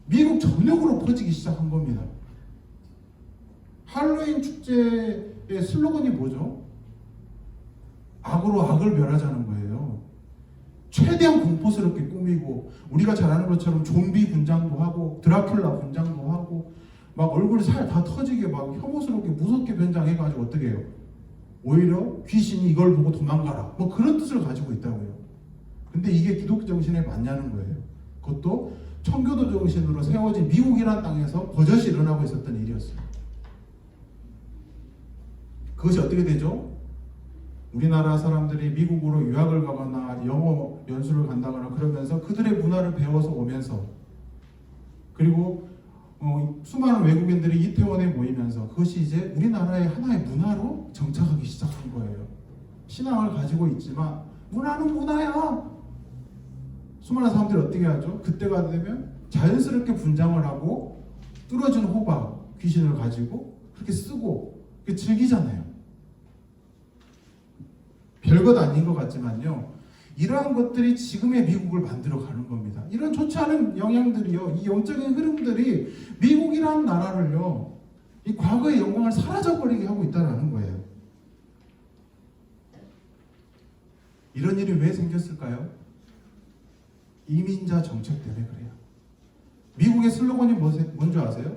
미국 전역으로 퍼지기 시작한 겁니다. 할로윈 축제의 슬로건이 뭐죠? 악으로 악을 멸하자는 거예요. 최대한 공포스럽게 꾸미고 우리가 잘 아는 것처럼 좀비 분장도 하고 드라큘라 분장도 하고 막 얼굴 살 다 터지게 막 혐오스럽게 무섭게 변장해가지고 어떻게 해요? 오히려 귀신이 이걸 보고 도망가라 뭐 그런 뜻을 가지고 있다고요. 근데 이게 기독교 정신에 맞냐는 거예요. 그것도 청교도 정신으로 세워진 미국이라는 땅에서 버젓이 일어나고 있었던 일이었어요. 그것이 어떻게 되죠? 우리나라 사람들이 미국으로 유학을 가거나 영어 연수를 간다거나 그러면서 그들의 문화를 배워서 오면서 그리고 수많은 외국인들이 이태원에 모이면서 그것이 이제 우리나라의 하나의 문화로 정착하기 시작한 거예요. 신앙을 가지고 있지만 문화는 문화야. 수많은 사람들이 어떻게 하죠? 그때가 되면 자연스럽게 분장을 하고 뚫어진 호박 귀신을 가지고 그렇게 쓰고 그렇게 즐기잖아요. 별것 아닌 것 같지만요. 이러한 것들이 지금의 미국을 만들어가는 겁니다. 이런 좋지 않은 영향들이요. 이 영적인 흐름들이 미국이라는 나라를요. 이 과거의 영광을 사라져버리게 하고 있다는 거예요. 이런 일이 왜 생겼을까요? 이민자 정책 때문에 그래요. 미국의 슬로건이 뭔지 아세요?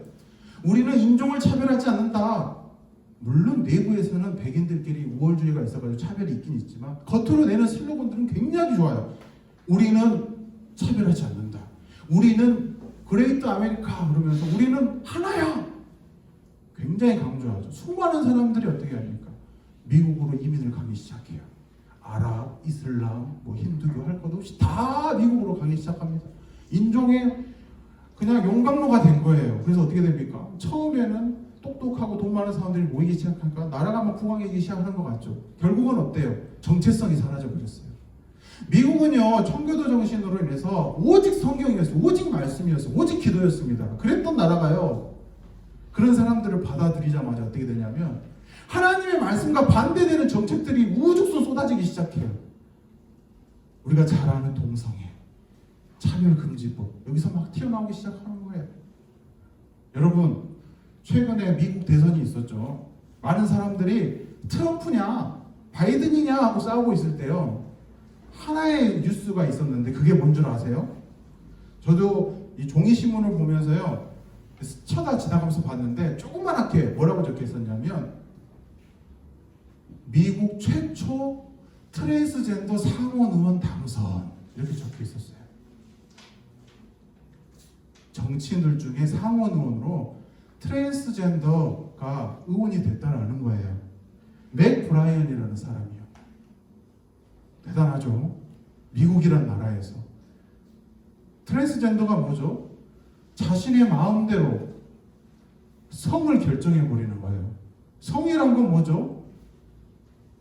우리는 인종을 차별하지 않는다. 물론 내부에서는 백인들끼리 우월주의가 있어가지고 차별이 있긴 있지만 겉으로 내는 슬로건들은 굉장히 좋아요. 우리는 차별하지 않는다. 우리는 그레이트 아메리카 그러면서 우리는 하나야. 굉장히 강조하죠. 수많은 사람들이 어떻게 합니까? 미국으로 이민을 가기 시작해요. 아랍, 이슬람, 뭐 힌두교 할 것 없이 다 미국으로 가기 시작합니다. 인종의 그냥 용광로가 된 거예요. 그래서 어떻게 됩니까? 처음에는 똑똑하고 돈 많은 사람들이 모이기 시작하니까 나라가 막 부강하기 시작하는 것 같죠. 결국은 어때요? 정체성이 사라져버렸어요. 미국은요 청교도 정신으로 인해서 오직 성경이었어요. 오직 말씀이었어요. 오직 기도였습니다. 그랬던 나라가요. 그런 사람들을 받아들이자마자 어떻게 되냐면 하나님의 말씀과 반대되는 정책들이 우죽순 쏟아지기 시작해요. 우리가 잘 아는 동성애, 차별금지법 여기서 막 튀어나오기 시작하는 거예요. 여러분 최근에 미국 대선이 있었죠. 많은 사람들이 트럼프냐 바이든이냐 하고 싸우고 있을 때요. 하나의 뉴스가 있었는데 그게 뭔 줄 아세요? 저도 이 종이신문을 보면서요. 스쳐다 지나가면서 봤는데 조그맣게 뭐라고 적혀 있었냐면 미국 최초 트랜스젠더 상원 의원 당선 이렇게 적혀 있었어요. 정치인들 중에 상원 의원으로 트랜스젠더가 의원이 됐다라는 거예요. 맥 브라이언이라는 사람이요. 대단하죠. 미국이란 나라에서 트랜스젠더가 뭐죠? 자신의 마음대로 성을 결정해버리는 거예요. 성이란 건 뭐죠?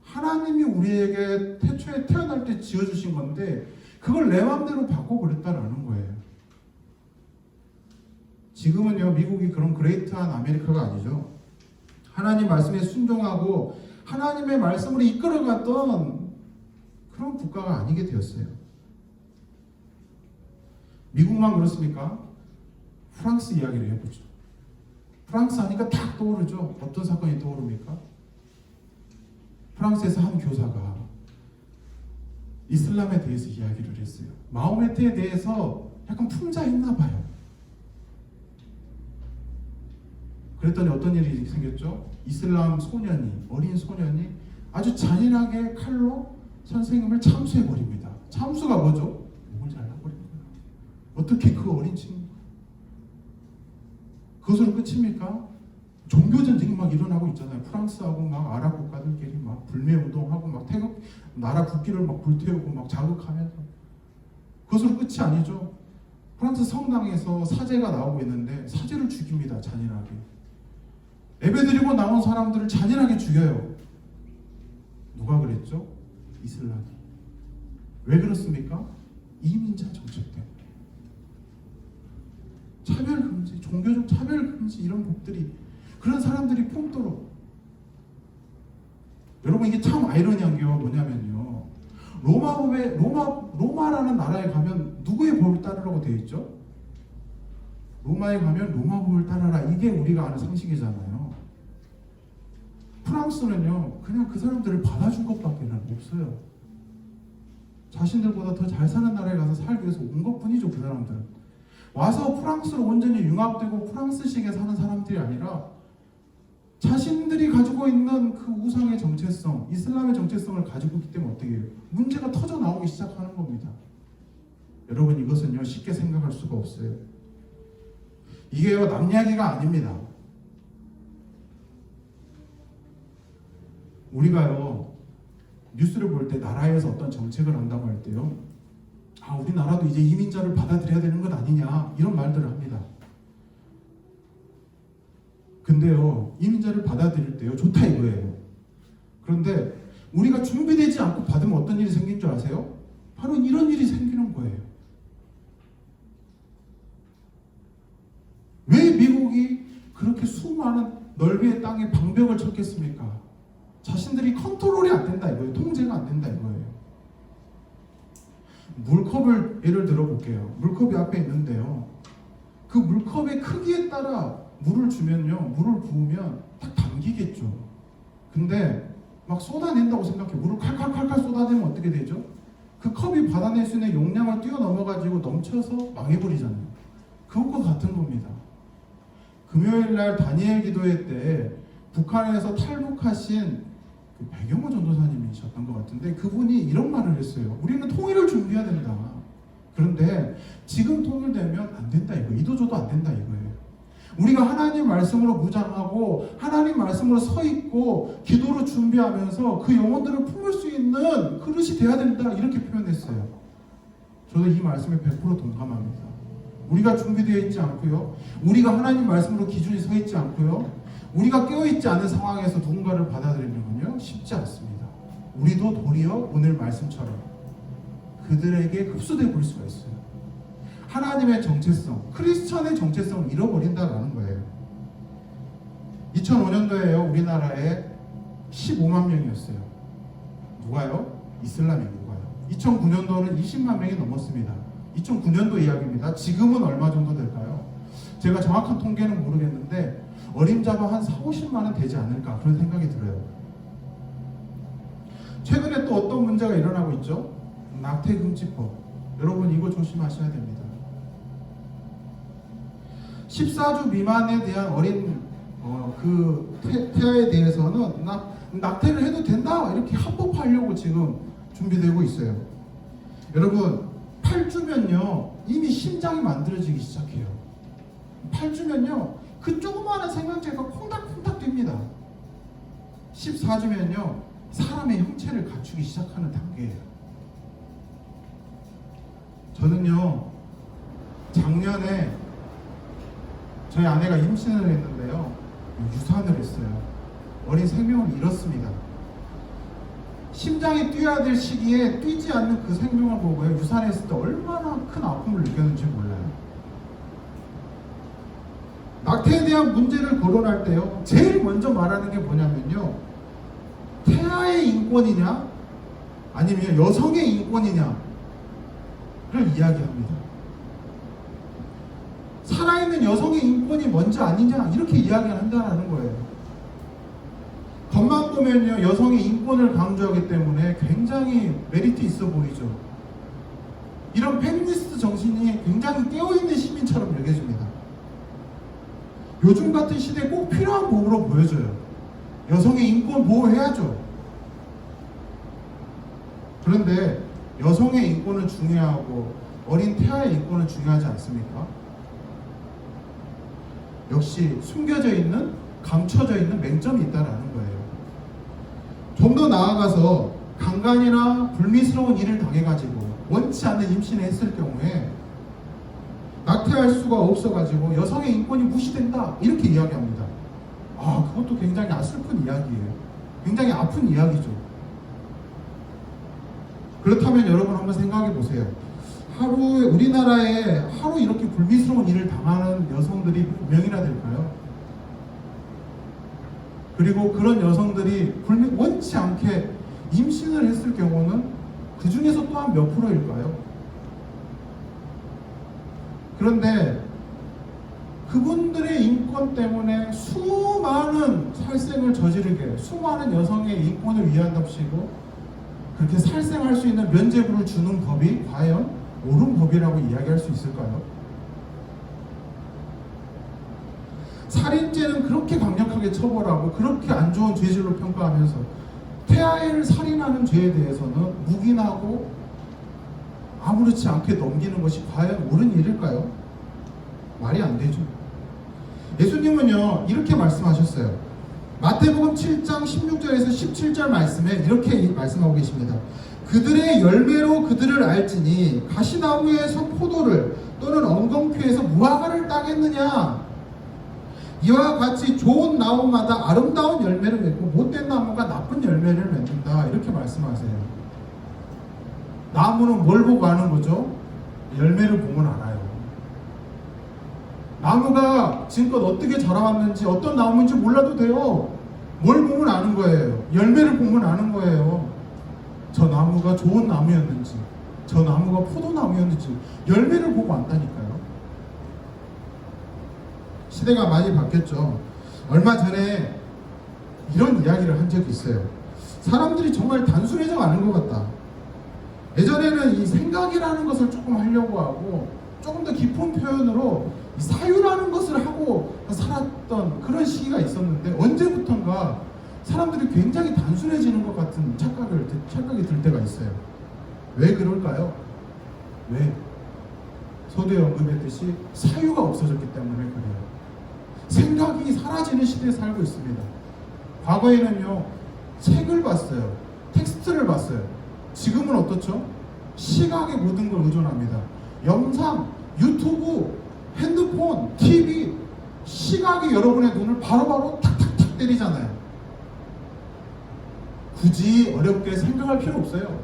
하나님이 우리에게 태초에 태어날 때 지어주신 건데 그걸 내 마음대로 바꿔버렸다라는 거예요. 지금은요 미국이 그런 그레이트한 아메리카가 아니죠. 하나님 말씀에 순종하고 하나님의 말씀으로 이끌어갔던 그런 국가가 아니게 되었어요. 미국만 그렇습니까? 프랑스 이야기를 해보죠. 프랑스 하니까 딱 떠오르죠. 어떤 사건이 떠오릅니까? 프랑스에서 한 교사가 이슬람에 대해서 이야기를 했어요. 마호메트에 대해서 약간 풍자했나 봐요. 그랬더니 어떤 일이 생겼죠? 이슬람 소년이, 어린 소년이 아주 잔인하게 칼로 선생님을 참수해버립니다. 참수가 뭐죠? 목을 잘라버린 거예요. 어떻게 그 어린 친구 그것으로 끝입니까? 종교전쟁이 막 일어나고 있잖아요. 프랑스하고 막 아랍 국가들끼리 막 불매운동하고 막 태극 나라 국기를 막 불태우고 막 자극하면서 그것으로 끝이 아니죠. 프랑스 성당에서 사제가 나오고 있는데 사제를 죽입니다. 잔인하게. 예배드리고 나온 사람들을 잔인하게 죽여요. 누가 그랬죠? 이슬람이. 왜 그렇습니까? 이민자 정책 때문에. 차별금지, 종교적 차별금지 이런 법들이 그런 사람들이 품도록. 여러분 이게 참 아이러니한 게 뭐냐면요. 로마라는 나라에 가면 누구의 법을 따르라고 되어 있죠? 로마에 가면 로마 법을 따라라. 이게 우리가 아는 상식이잖아요. 프랑스는요. 그냥 그 사람들을 받아준 것밖에 없어요. 자신들보다 더 잘 사는 나라에 가서 살기 위해서 온 것뿐이죠. 그 사람들은 와서 프랑스로 온전히 융합되고 프랑스식에 사는 사람들이 아니라 자신들이 가지고 있는 그 우상의 정체성, 이슬람의 정체성을 가지고 있기 때문에 어떻게 해요? 문제가 터져 나오기 시작하는 겁니다. 여러분, 이것은요 쉽게 생각할 수가 없어요. 이게요 남 이야기가 아닙니다. 우리가요 뉴스를 볼 때 나라에서 어떤 정책을 한다고 할 때요, 아 우리나라도 이제 이민자를 받아들여야 되는 것 아니냐 이런 말들을 합니다. 근데요 이민자를 받아들일 때요 좋다 이거예요. 그런데 우리가 준비되지 않고 받으면 어떤 일이 생긴 줄 아세요? 바로 이런 일이 생기는 거예요. 왜 미국이 그렇게 수많은 넓이의 땅에 방벽을 쳤겠습니까? 자신들이 컨트롤이 안 된다 이거예요. 통제가 안 된다 이거예요. 물컵을 예를 들어 볼게요. 물컵이 앞에 있는데요, 그 물컵의 크기에 따라 물을 주면요, 물을 부으면 딱 담기겠죠. 근데 막 쏟아낸다고 생각해. 물을 칼칼칼칼 쏟아내면 어떻게 되죠? 그 컵이 받아낼 수 있는 용량을 뛰어넘어가지고 넘쳐서 망해버리잖아요. 그것과 같은 겁니다. 금요일날 다니엘 기도회 때 북한에서 탈북하신 그 배경호 전도사님이셨던 것 같은데, 그분이 이런 말을 했어요. 우리는 통일을 준비해야 된다. 그런데 지금 통일되면 안 된다 이거. 이도저도 안 된다 이거예요. 우리가 하나님 말씀으로 무장하고 하나님 말씀으로 서 있고 기도로 준비하면서 그 영혼들을 품을 수 있는 그릇이 돼야 된다 이렇게 표현했어요. 저도 이 말씀에 100% 동감합니다. 우리가 준비되어 있지 않고요, 우리가 하나님 말씀으로 기준이 서 있지 않고요, 우리가 깨어있지 않은 상황에서 누군가를 받아들이는 건요 쉽지 않습니다. 우리도 도리어 오늘 말씀처럼 그들에게 흡수되어 볼 수가 있어요. 하나님의 정체성, 크리스천의 정체성을 잃어버린다라는 거예요. 2005년도에요 우리나라에 15만 명이었어요. 누가요? 이슬람인구가요. 2009년도는 20만 명이 넘었습니다. 2009년도 이야기입니다. 지금은 얼마 정도 될까요? 제가 정확한 통계는 모르겠는데 어림잡아 한 4, 50만 원 되지 않을까 그런 생각이 들어요. 최근에 또 어떤 문제가 일어나고 있죠? 낙태금지법. 여러분 이거 조심하셔야 됩니다. 14주 미만에 대한 어린 태아에 대해서는 낙태를 해도 된다 이렇게 합법화하려고 지금 준비되고 있어요. 여러분 8주면요 이미 심장이 만들어지기 시작해요. 8주면요 그 조그마한 생명체가 콩닥콩닥 됩니다. 14주면요 사람의 형체를 갖추기 시작하는 단계예요. 저는요 작년에 저희 아내가 임신을 했는데요 유산을 했어요. 어린 생명을 잃었습니다. 심장이 뛰어야 될 시기에 뛰지 않는 그 생명을 보고요 유산했을 때 얼마나 큰 아픔을 느꼈는지 몰라요. 낙태에 대한 문제를 거론할 때요 제일 먼저 말하는 게 뭐냐면요 태아의 인권이냐 아니면 여성의 인권이냐를 이야기합니다. 살아있는 여성의 인권이 먼저 아니냐 이렇게 이야기를 한다는 거예요. 겉만 보면요 여성의 인권을 강조하기 때문에 굉장히 메리트 있어 보이죠. 이런 페미니스트 정신이 굉장히 깨어있는 시민처럼 여겨집니다. 요즘 같은 시대에 꼭 필요한 법으로 보여져요. 여성의 인권 보호해야죠. 그런데 여성의 인권은 중요하고 어린 태아의 인권은 중요하지 않습니까? 역시 숨겨져 있는, 감춰져 있는 맹점이 있다는 거예요. 좀 더 나아가서 강간이나 불미스러운 일을 당해가지고 원치 않는 임신을 했을 경우에 낙태할 수가 없어가지고 여성의 인권이 무시된다 이렇게 이야기합니다. 아 그것도 굉장히 슬픈 이야기예요. 굉장히 아픈 이야기죠. 그렇다면 여러분 한번 생각해 보세요. 하루에 우리나라에 하루 이렇게 불미스러운 일을 당하는 여성들이 몇 명이나 될까요? 그리고 그런 여성들이 원치 않게 임신을 했을 경우는 그 중에서 또한 몇 프로일까요? 그런데 그분들의 인권 때문에 수많은 살생을 저지르게 수많은 여성의 인권을 위한답시고 그렇게 살생할 수 있는 면죄부를 주는 법이 과연 옳은 법이라고 이야기할 수 있을까요? 살인죄는 그렇게 강력하게 처벌하고 그렇게 안 좋은 죄질로 평가하면서 태아를 살인하는 죄에 대해서는 묵인하고 아무렇지 않게 넘기는 것이 과연 옳은 일일까요? 말이 안 되죠. 예수님은요 이렇게 말씀하셨어요. 마태복음 7장 16절에서 17절 말씀에 이렇게 말씀하고 계십니다. 그들의 열매로 그들을 알지니 가시나무에서 포도를 또는 엉겅퀴에서 무화과를 따겠느냐. 이와 같이 좋은 나무마다 아름다운 열매를 맺고 못된 나무가 나쁜 열매를 맺는다. 이렇게 말씀하세요. 나무는 뭘 보고 아는 거죠? 열매를 보면 알아요. 나무가 지금껏 어떻게 자라왔는지 어떤 나무인지 몰라도 돼요. 뭘 보면 아는 거예요. 열매를 보면 아는 거예요. 저 나무가 좋은 나무였는지 저 나무가 포도나무였는지 열매를 보고 안다니까요. 시대가 많이 바뀌었죠. 얼마 전에 이런 이야기를 한 적이 있어요. 사람들이 정말 단순해져 가는 것 같다. 예전에는 이 생각이라는 것을 조금 하려고 하고 조금 더 깊은 표현으로 사유라는 것을 하고 살았던 그런 시기가 있었는데 언제부턴가 사람들이 굉장히 단순해지는 것 같은 착각이 들 때가 있어요. 왜 그럴까요? 왜? 서두에 언급했듯이 사유가 없어졌기 때문에 그래요. 생각이 사라지는 시대에 살고 있습니다. 과거에는요 책을 봤어요. 텍스트를 봤어요. 지금은 어떻죠? 시각에 모든 걸 의존합니다. 영상, 유튜브, 핸드폰, TV, 시각이 여러분의 눈을 바로바로 탁탁탁 때리잖아요. 굳이 어렵게 생각할 필요 없어요.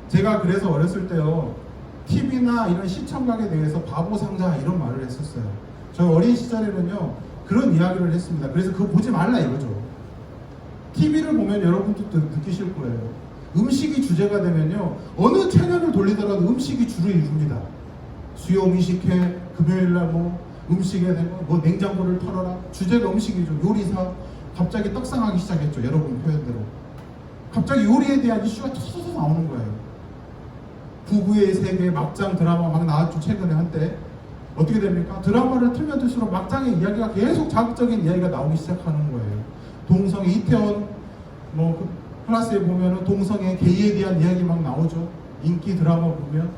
제가 그래서 어렸을 때요 TV나 이런 시청각에 대해서 바보 상자 이런 말을 했었어요. 저 어린 시절에는요 그런 이야기를 했습니다. 그래서 그거 보지 말라 이거죠. TV를 보면 여러분도 느끼실 거예요. 음식이 주제가 되면요 어느 채널을 돌리더라도 음식이 주를 이룹니다. 수요 음식회, 금요일날 뭐 음식에 대고 뭐 냉장고를 털어라. 주제가 음식이죠. 요리사 갑자기 떡상하기 시작했죠. 여러분 표현대로 갑자기 요리에 대한 이슈가 툭툭 나오는 거예요. 부부의 세계 막장 드라마 막 나왔죠. 최근에 한때 어떻게 됩니까? 드라마를 틀면 틀수록 막장의 이야기가 계속 자극적인 이야기가 나오기 시작하는 거예요. 동성애 이태원 뭐 플러스에 보면은 동성애 게이에 대한 이야기 막 나오죠. 인기 드라마 보면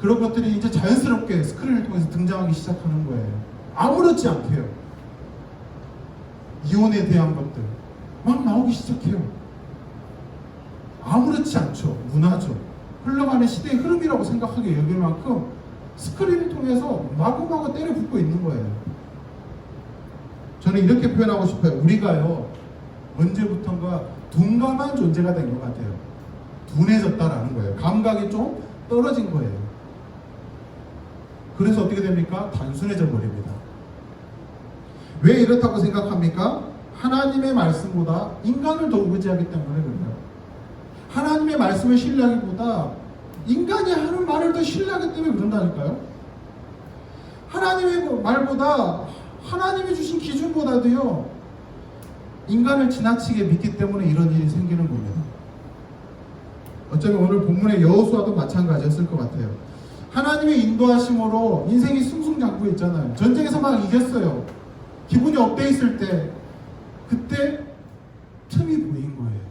그런 것들이 이제 자연스럽게 스크린을 통해서 등장하기 시작하는 거예요. 아무렇지 않게요. 이혼에 대한 것들 막 나오기 시작해요. 아무렇지 않죠. 문화죠. 흘러가는 시대의 흐름이라고 생각하게 여길 만큼 스크린을 통해서 마구마구 때려 붓고 있는 거예요. 저는 이렇게 표현하고 싶어요. 우리가요 언제부턴가 둔감한 존재가 된 것 같아요. 둔해졌다라는 거예요. 감각이 좀 떨어진 거예요. 그래서 어떻게 됩니까? 단순해져 버립니다. 왜 이렇다고 생각합니까? 하나님의 말씀보다 인간을 더 의지하기 때문에 그래요. 하나님의 말씀을 신뢰하기보다 인간이 하는 말을 더 신뢰하기 때문에 그런다니까요. 하나님의 말보다 하나님이 주신 기준보다도요 인간을 지나치게 믿기 때문에 이런 일이 생기는 겁니다. 어쩌면 오늘 본문의 여호수아도 마찬가지였을 것 같아요. 하나님의 인도하심으로 인생이 승승장구했잖아요. 전쟁에서 막 이겼어요. 기분이 업돼 있을 때 그때 틈이 보인 거예요.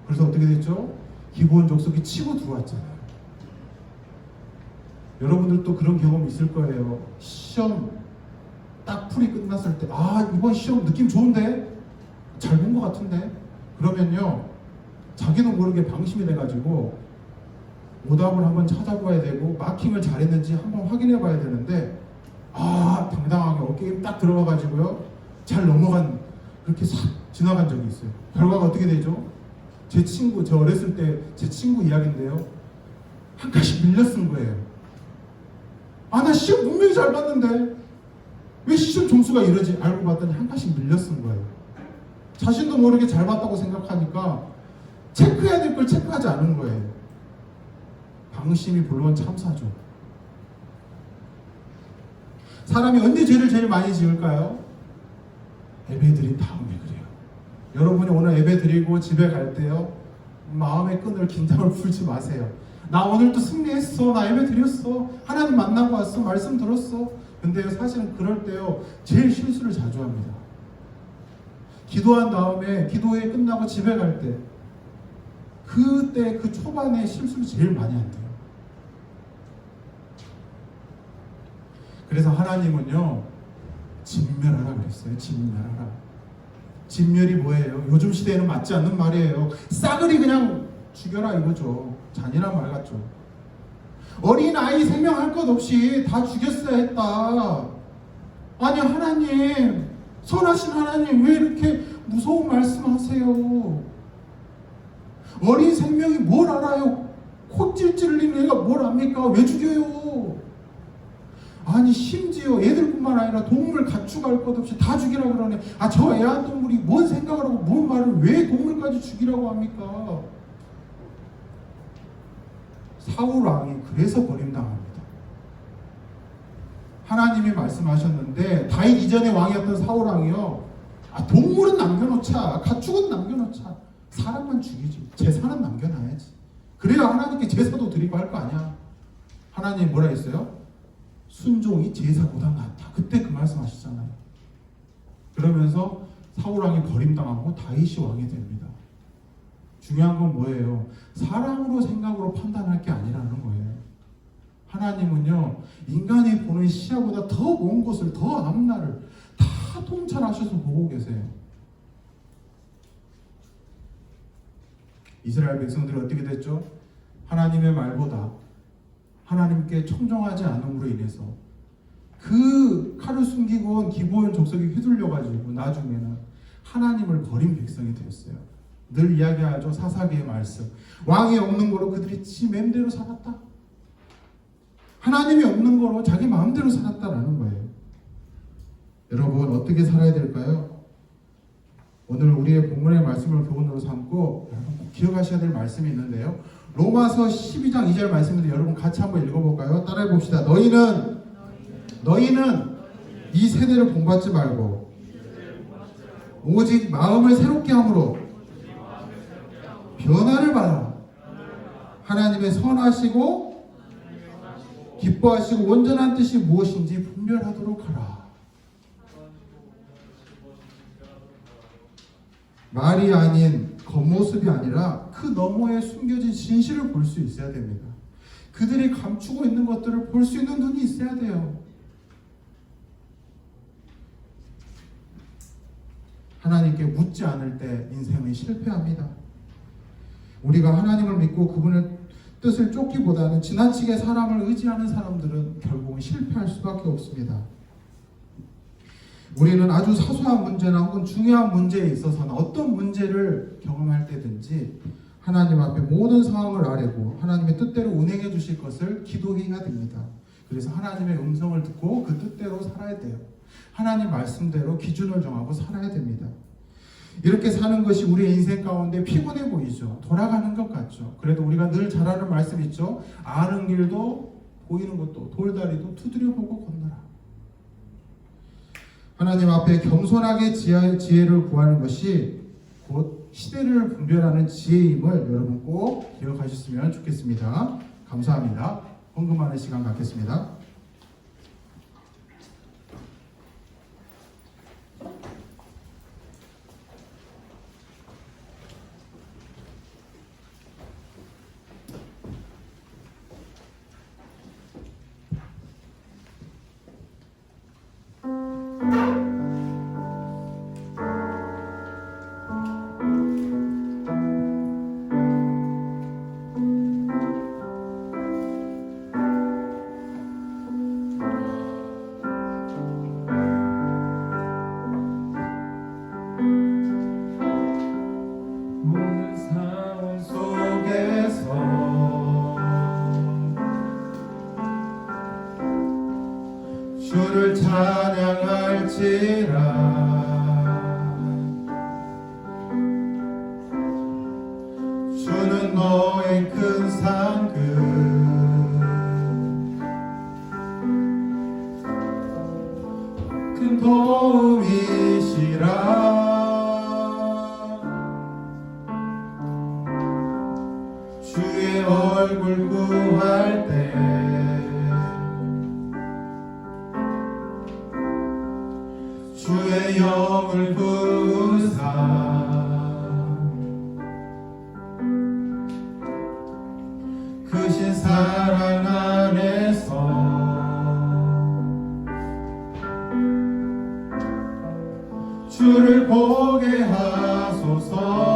그래서 어떻게 됐죠? 기브온 족속이 치고 들어왔잖아요. 여러분들도 그런 경험 있을 거예요. 시험 딱 풀이 끝났을 때 이번 시험 느낌 좋은데? 잘 본 것 같은데? 그러면요 자기도 모르게 방심이 돼가지고 오답을 한번 찾아봐야 되고 마킹을 잘했는지 한번 확인해 봐야 되는데 당당하게 어깨에 딱 들어가가지고요 잘 넘어간 그렇게 싹 지나간 적이 있어요. 결과가 어떻게 되죠? 저 어렸을 때 제 친구 이야기인데요 한 칸씩 밀려 쓴 거예요. 나 시험 분명히 잘 봤는데 왜 시험 점수가 이러지? 알고 봤더니 한 칸씩 밀려 쓴 거예요. 자신도 모르게 잘 봤다고 생각하니까 체크해야 될 걸 체크하지 않은 거예요. 방심이 물론 참사죠. 사람이 언제 죄를 제일 많이 지을까요? 예배드린 다음에 그래요. 여러분이 오늘 예배 드리고 집에 갈 때요, 마음의 끈을 긴장을 풀지 마세요. 나 오늘 또 승리했어, 나 예배 드렸어, 하나님 만나고 왔어, 말씀 들었어. 근데 사실은 그럴 때요 제일 실수를 자주 합니다. 기도한 다음에 기도회 끝나고 집에 갈 때, 그때 그 초반에 실수를 제일 많이 한대요. 그래서 하나님은요 진멸하라 그랬어요. 진멸하라. 진멸이 뭐예요? 요즘 시대에는 맞지 않는 말이에요. 싸그리 그냥 죽여라 이거죠. 잔인한 말 같죠. 어린 아이 생명할 것 없이 다 죽였어야 했다. 아니 하나님, 선하신 하나님 왜 이렇게 무서운 말씀하세요? 어린 생명이 뭘 알아요? 콧질 찔리는 애가 뭘 압니까? 왜 죽여요? 아니 심지어 애들뿐만 아니라 동물 가축할 것 없이 다 죽이라고 그러네. 아, 저 애완동물이 뭔 생각을 하고 뭔 말을 왜 동물까지 죽이라고 합니까? 사울 왕이 그래서 버림당합니다. 하나님이 말씀하셨는데 다윗 이전에 왕이었던 사울 왕이요, 아, 동물은 남겨놓자, 가축은 남겨놓자, 사람만 죽이지, 제사는 남겨놔야지. 그래야 하나님께 제사도 드리고 할 거 아니야. 하나님 뭐라 했어요? 순종이 제사보다 낫다. 그때 그 말씀 하셨잖아요. 그러면서 사울 왕이 버림당하고 다윗이 왕이 됩니다. 중요한 건 뭐예요? 사람으로 생각으로 판단할 게 아니라는 거예요. 하나님은요 인간이 보는 시야보다 더 먼 곳을, 더 앞날을 다 통찰하셔서 보고 계세요. 이스라엘 백성들이 어떻게 됐죠? 하나님의 말보다 하나님께 청정하지 않음으로 인해서 그 칼을 숨기고 온 기브온 족속이 휘둘려가지고 나중에는 하나님을 버린 백성이 되었어요. 늘 이야기하죠. 사사기의 말씀. 왕이 없는 거로 그들이 지 맘대로 살았다. 하나님이 없는 거로 자기 마음대로 살았다라는 거예요. 여러분 어떻게 살아야 될까요? 오늘 우리의 본문의 말씀을 교훈으로 삼고 여러분 꼭 기억하셔야 될 말씀이 있는데요. 로마서 12장 2절 말씀인데 여러분 같이 한번 읽어볼까요? 따라해 봅시다. 너희는 이 세대를 본받지 말고 오직 마음을 새롭게 함으로 변화를 받아 하나님의 선하시고 기뻐하시고 온전한 뜻이 무엇인지 분별하도록 하라. 말이 아닌 겉모습이 아니라 그 너머에 숨겨진 진실을 볼 수 있어야 됩니다. 그들이 감추고 있는 것들을 볼 수 있는 눈이 있어야 돼요. 하나님께 묻지 않을 때 인생은 실패합니다. 우리가 하나님을 믿고 그분의 뜻을 쫓기보다는 지나치게 사람을 의지하는 사람들은 결국은 실패할 수밖에 없습니다. 우리는 아주 사소한 문제나 혹은 중요한 문제에 있어서는 어떤 문제를 경험할 때든지 하나님 앞에 모든 상황을 아뢰고 하나님의 뜻대로 운행해 주실 것을 기도해야 됩니다. 그래서 하나님의 음성을 듣고 그 뜻대로 살아야 돼요. 하나님 말씀대로 기준을 정하고 살아야 됩니다. 이렇게 사는 것이 우리의 인생 가운데 피곤해 보이죠. 돌아가는 것 같죠. 그래도 우리가 늘 잘하는 말씀 있죠. 아는 길도 보이는 것도 돌다리도 두드려보고 건너라. 하나님 앞에 겸손하게 지혜를 구하는 것이 곧 시대를 분별하는 지혜임을 여러분 꼭 기억하셨으면 좋겠습니다. 감사합니다. 헌금하는 시간 갖겠습니다. 주를 찬양할지라. 주는 너의 큰 상급 큰 도움이시라. 얼굴 구할 때 주의 영을 부사 크신 사랑 안에서 주를 보게 하소서.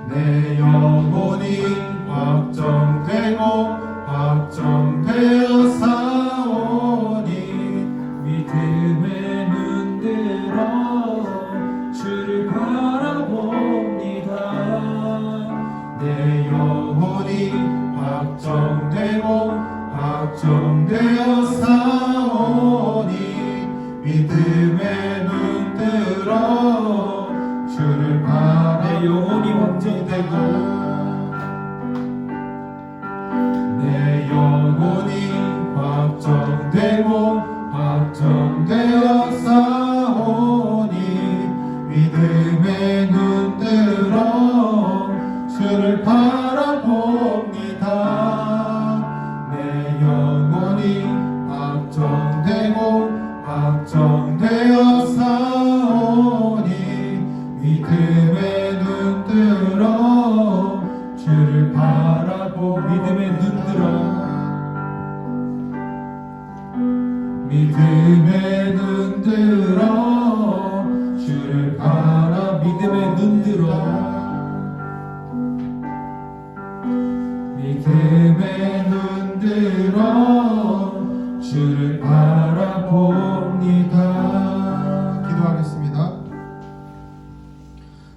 내 영혼이 확정되고 확정되어 사오니 믿음의 눈 들어 주를 바라봅니다. 내 영혼이 확정되고 확정되어 사오니 믿음의 눈 들어 주를 바라. 내 영혼이 확정되고 내 영혼이 확정되고 확정되어 사오니 믿음의 눈 들어 주를 바라봅니다. 내 영혼이 확정되고 확정되어 사오니 믿음의 눈 들어 주를 바라보. 믿음의 눈 들어 믿음의 눈 들어 주를 바라. 믿음의 눈 들어 믿음의 눈 들어 주를 바라봅니다. 기도하겠습니다.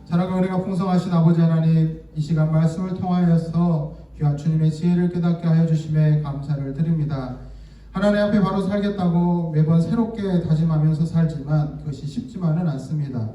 사랑과 은혜가 풍성하신 아버지 하나님, 이 시간 말씀을 통하여서 귀한 주님의 지혜를 깨닫게 하여 주심에 감사를 드립니다. 하나님 앞에 바로 살겠다고 매번 새롭게 다짐하면서 살지만 그것이 쉽지만은 않습니다.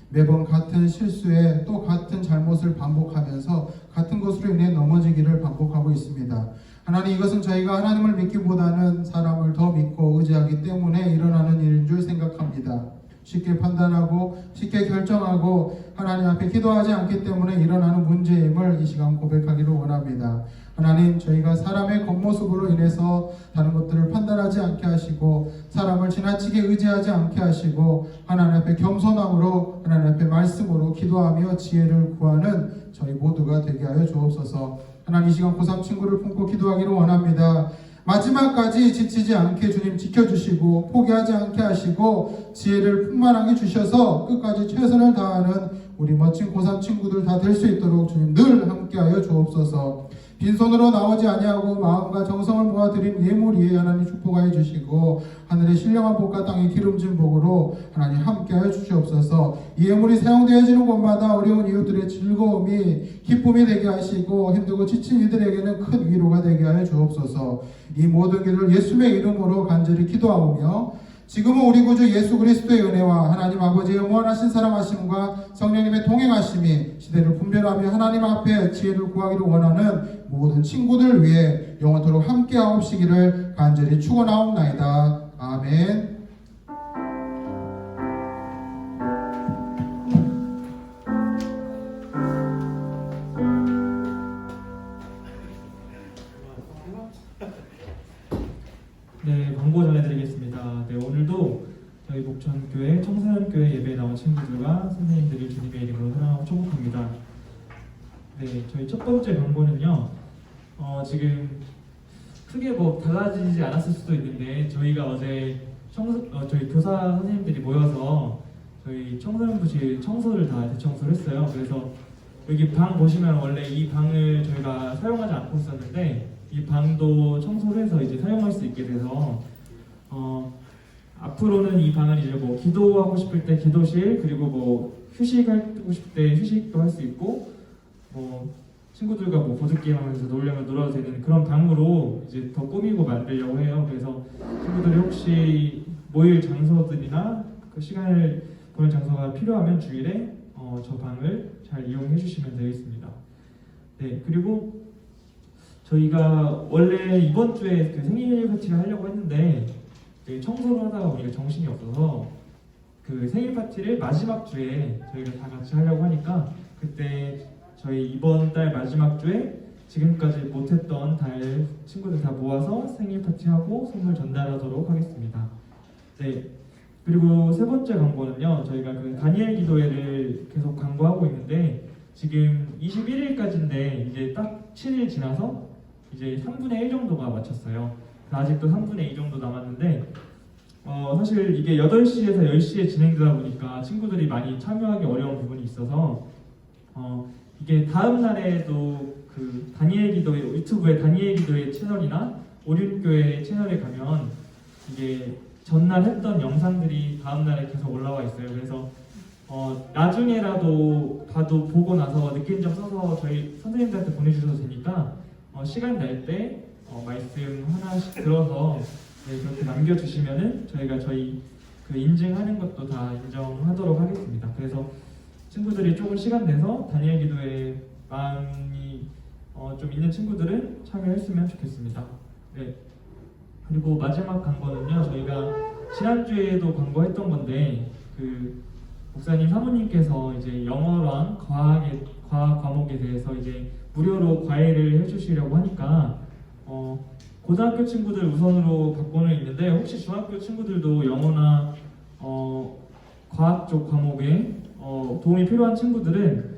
매번 같은 실수에 또 같은 잘못을 반복하면서 같은 것으로 인해 넘어지기를 반복하고 있습니다. 하나님, 이것은 저희가 하나님을 믿기보다는 사람을 더 믿고 의지하기 때문에 일어나는 일인 줄 생각합니다. 쉽게 판단하고 쉽게 결정하고 하나님 앞에 기도하지 않기 때문에 일어나는 문제임을 이 시간 고백하기를 원합니다. 하나님, 저희가 사람의 겉모습으로 인해서 다른 것들을 판단하지 않게 하시고 사람을 지나치게 의지하지 않게 하시고 하나님 앞에 겸손함으로 하나님 앞에 말씀으로 기도하며 지혜를 구하는 저희 모두가 되게 하여 주옵소서. 하나님, 이 시간 고3 친구를 품고 기도하기를 원합니다. 마지막까지 지치지 않게 주님 지켜주시고 포기하지 않게 하시고 지혜를 풍만하게 주셔서 끝까지 최선을 다하는 우리 멋진 고3 친구들 다 될 수 있도록 주님 늘 함께하여 주옵소서. 빈손으로 나오지 아니하고 마음과 정성을 모아드린 예물 위에 하나님 축복하여 주시고 하늘의 신령한 복과 땅의 기름진 복으로 하나님 함께하여 주시옵소서. 이 예물이 사용되어지는 곳마다 어려운 이웃들의 즐거움이 기쁨이 되게 하시고 힘들고 지친 이들에게는 큰 위로가 되게 하여 주옵소서. 이 모든 길을 예수님의 이름으로 간절히 기도하오며 지금은 우리 구주 예수 그리스도의 은혜와 하나님 아버지의 무한하신 사랑하심과 성령님의 동행하심이 시대를 분별하며 하나님 앞에 지혜를 구하기를 원하는 모든 친구들 위해 영원토록 함께하옵시기를 간절히 축원하옵나이다. 아멘. 네, 광고 전해드리겠습니다. 네, 오늘도 저희 목천교회 청소년교회 예배에 나온 친구들과 선생님들을 주님의 이름으로 사랑하고 축복합니다. 네, 저희 첫 번째 광고는요. 지금 크게 뭐 달라지지 않았을 수도 있는데 저희가 어제 저희 교사 선생님들이 모여서 저희 청소년부실 청소를 다 대청소를 했어요. 그래서 여기 방 보시면 원래 이 방을 저희가 사용하지 않고 있었는데 이 방도 청소를 해서 이제 사용할 수 있게 돼서 앞으로는 이 방은 이제 뭐 기도하고 싶을 때 기도실, 그리고 뭐 휴식하고 싶을 때 휴식도 할 수 있고 뭐 친구들과 뭐 보드게임 하면서 놀려면 놀아도 되는 그런 방으로 이제 더 꾸미고 만들려고 해요. 그래서 친구들이 혹시 모일 장소들이나 그 시간을 보낼 장소가 필요하면 주일에 저 방을 잘 이용해 주시면 되겠습니다. 네, 그리고 저희가 원래 이번 주에 그 생일 파티를 하려고 했는데 청소를 하다가 우리가 정신이 없어서 그 생일 파티를 마지막 주에 저희가 다 같이 하려고 하니까 그때 저희 이번 달 마지막 주에 지금까지 못했던 달 친구들 다 모아서 생일 파티하고 선물 전달하도록 하겠습니다. 네. 그리고 세 번째 광고는요, 저희가 그 다니엘 기도회를 계속 광고하고 있는데 지금 21일까지인데 이제 딱 7일 지나서 이제 3분의 1 정도가 마쳤어요. 아직도 3분의 2 정도 남았는데 사실 이게 8시에서 10시에 진행되다 보니까 친구들이 많이 참여하기 어려운 부분이 있어서 이게 다음 날에도 그 다니엘 기도회 유튜브에 다니엘 기도회 채널이나 오륜교회 채널에 가면 이게 전날 했던 영상들이 다음 날에 계속 올라와 있어요. 그래서 나중에라도 봐도 보고 나서 느낀 점 써서 저희 선생님들한테 보내주셔도 되니까 시간 날 때 말씀 하나씩 들어서 네, 그렇게 남겨주시면은 저희가 저희 그 인증하는 것도 다 인정하도록 하겠습니다. 그래서 친구들이 조금 시간 내서 다니엘 기도에 마음이 좀 있는 친구들은 참여했으면 좋겠습니다. 네. 그리고 마지막 광고는요, 저희가 지난주에도 광고했던 건데 그 목사님 사모님께서 이제 영어랑 과학 과목에 대해서 이제 무료로 과외를 해주시려고 하니까 고등학교 친구들 우선으로 받고는 있는데 혹시 중학교 친구들도 영어나 과학 쪽 과목에 도움이 필요한 친구들은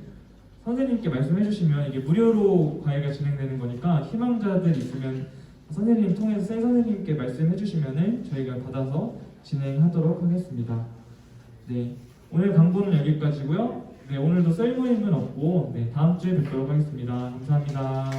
선생님께 말씀해 주시면 이게 무료로 과외가 진행되는 거니까 희망자들 있으면 선생님 통해서 쌤 선생님께 말씀해 주시면은 저희가 받아서 진행하도록 하겠습니다. 네, 오늘 광고는 여기까지고요. 네, 오늘도 셀 모임은 없고 네, 다음 주에 뵙도록 하겠습니다. 감사합니다.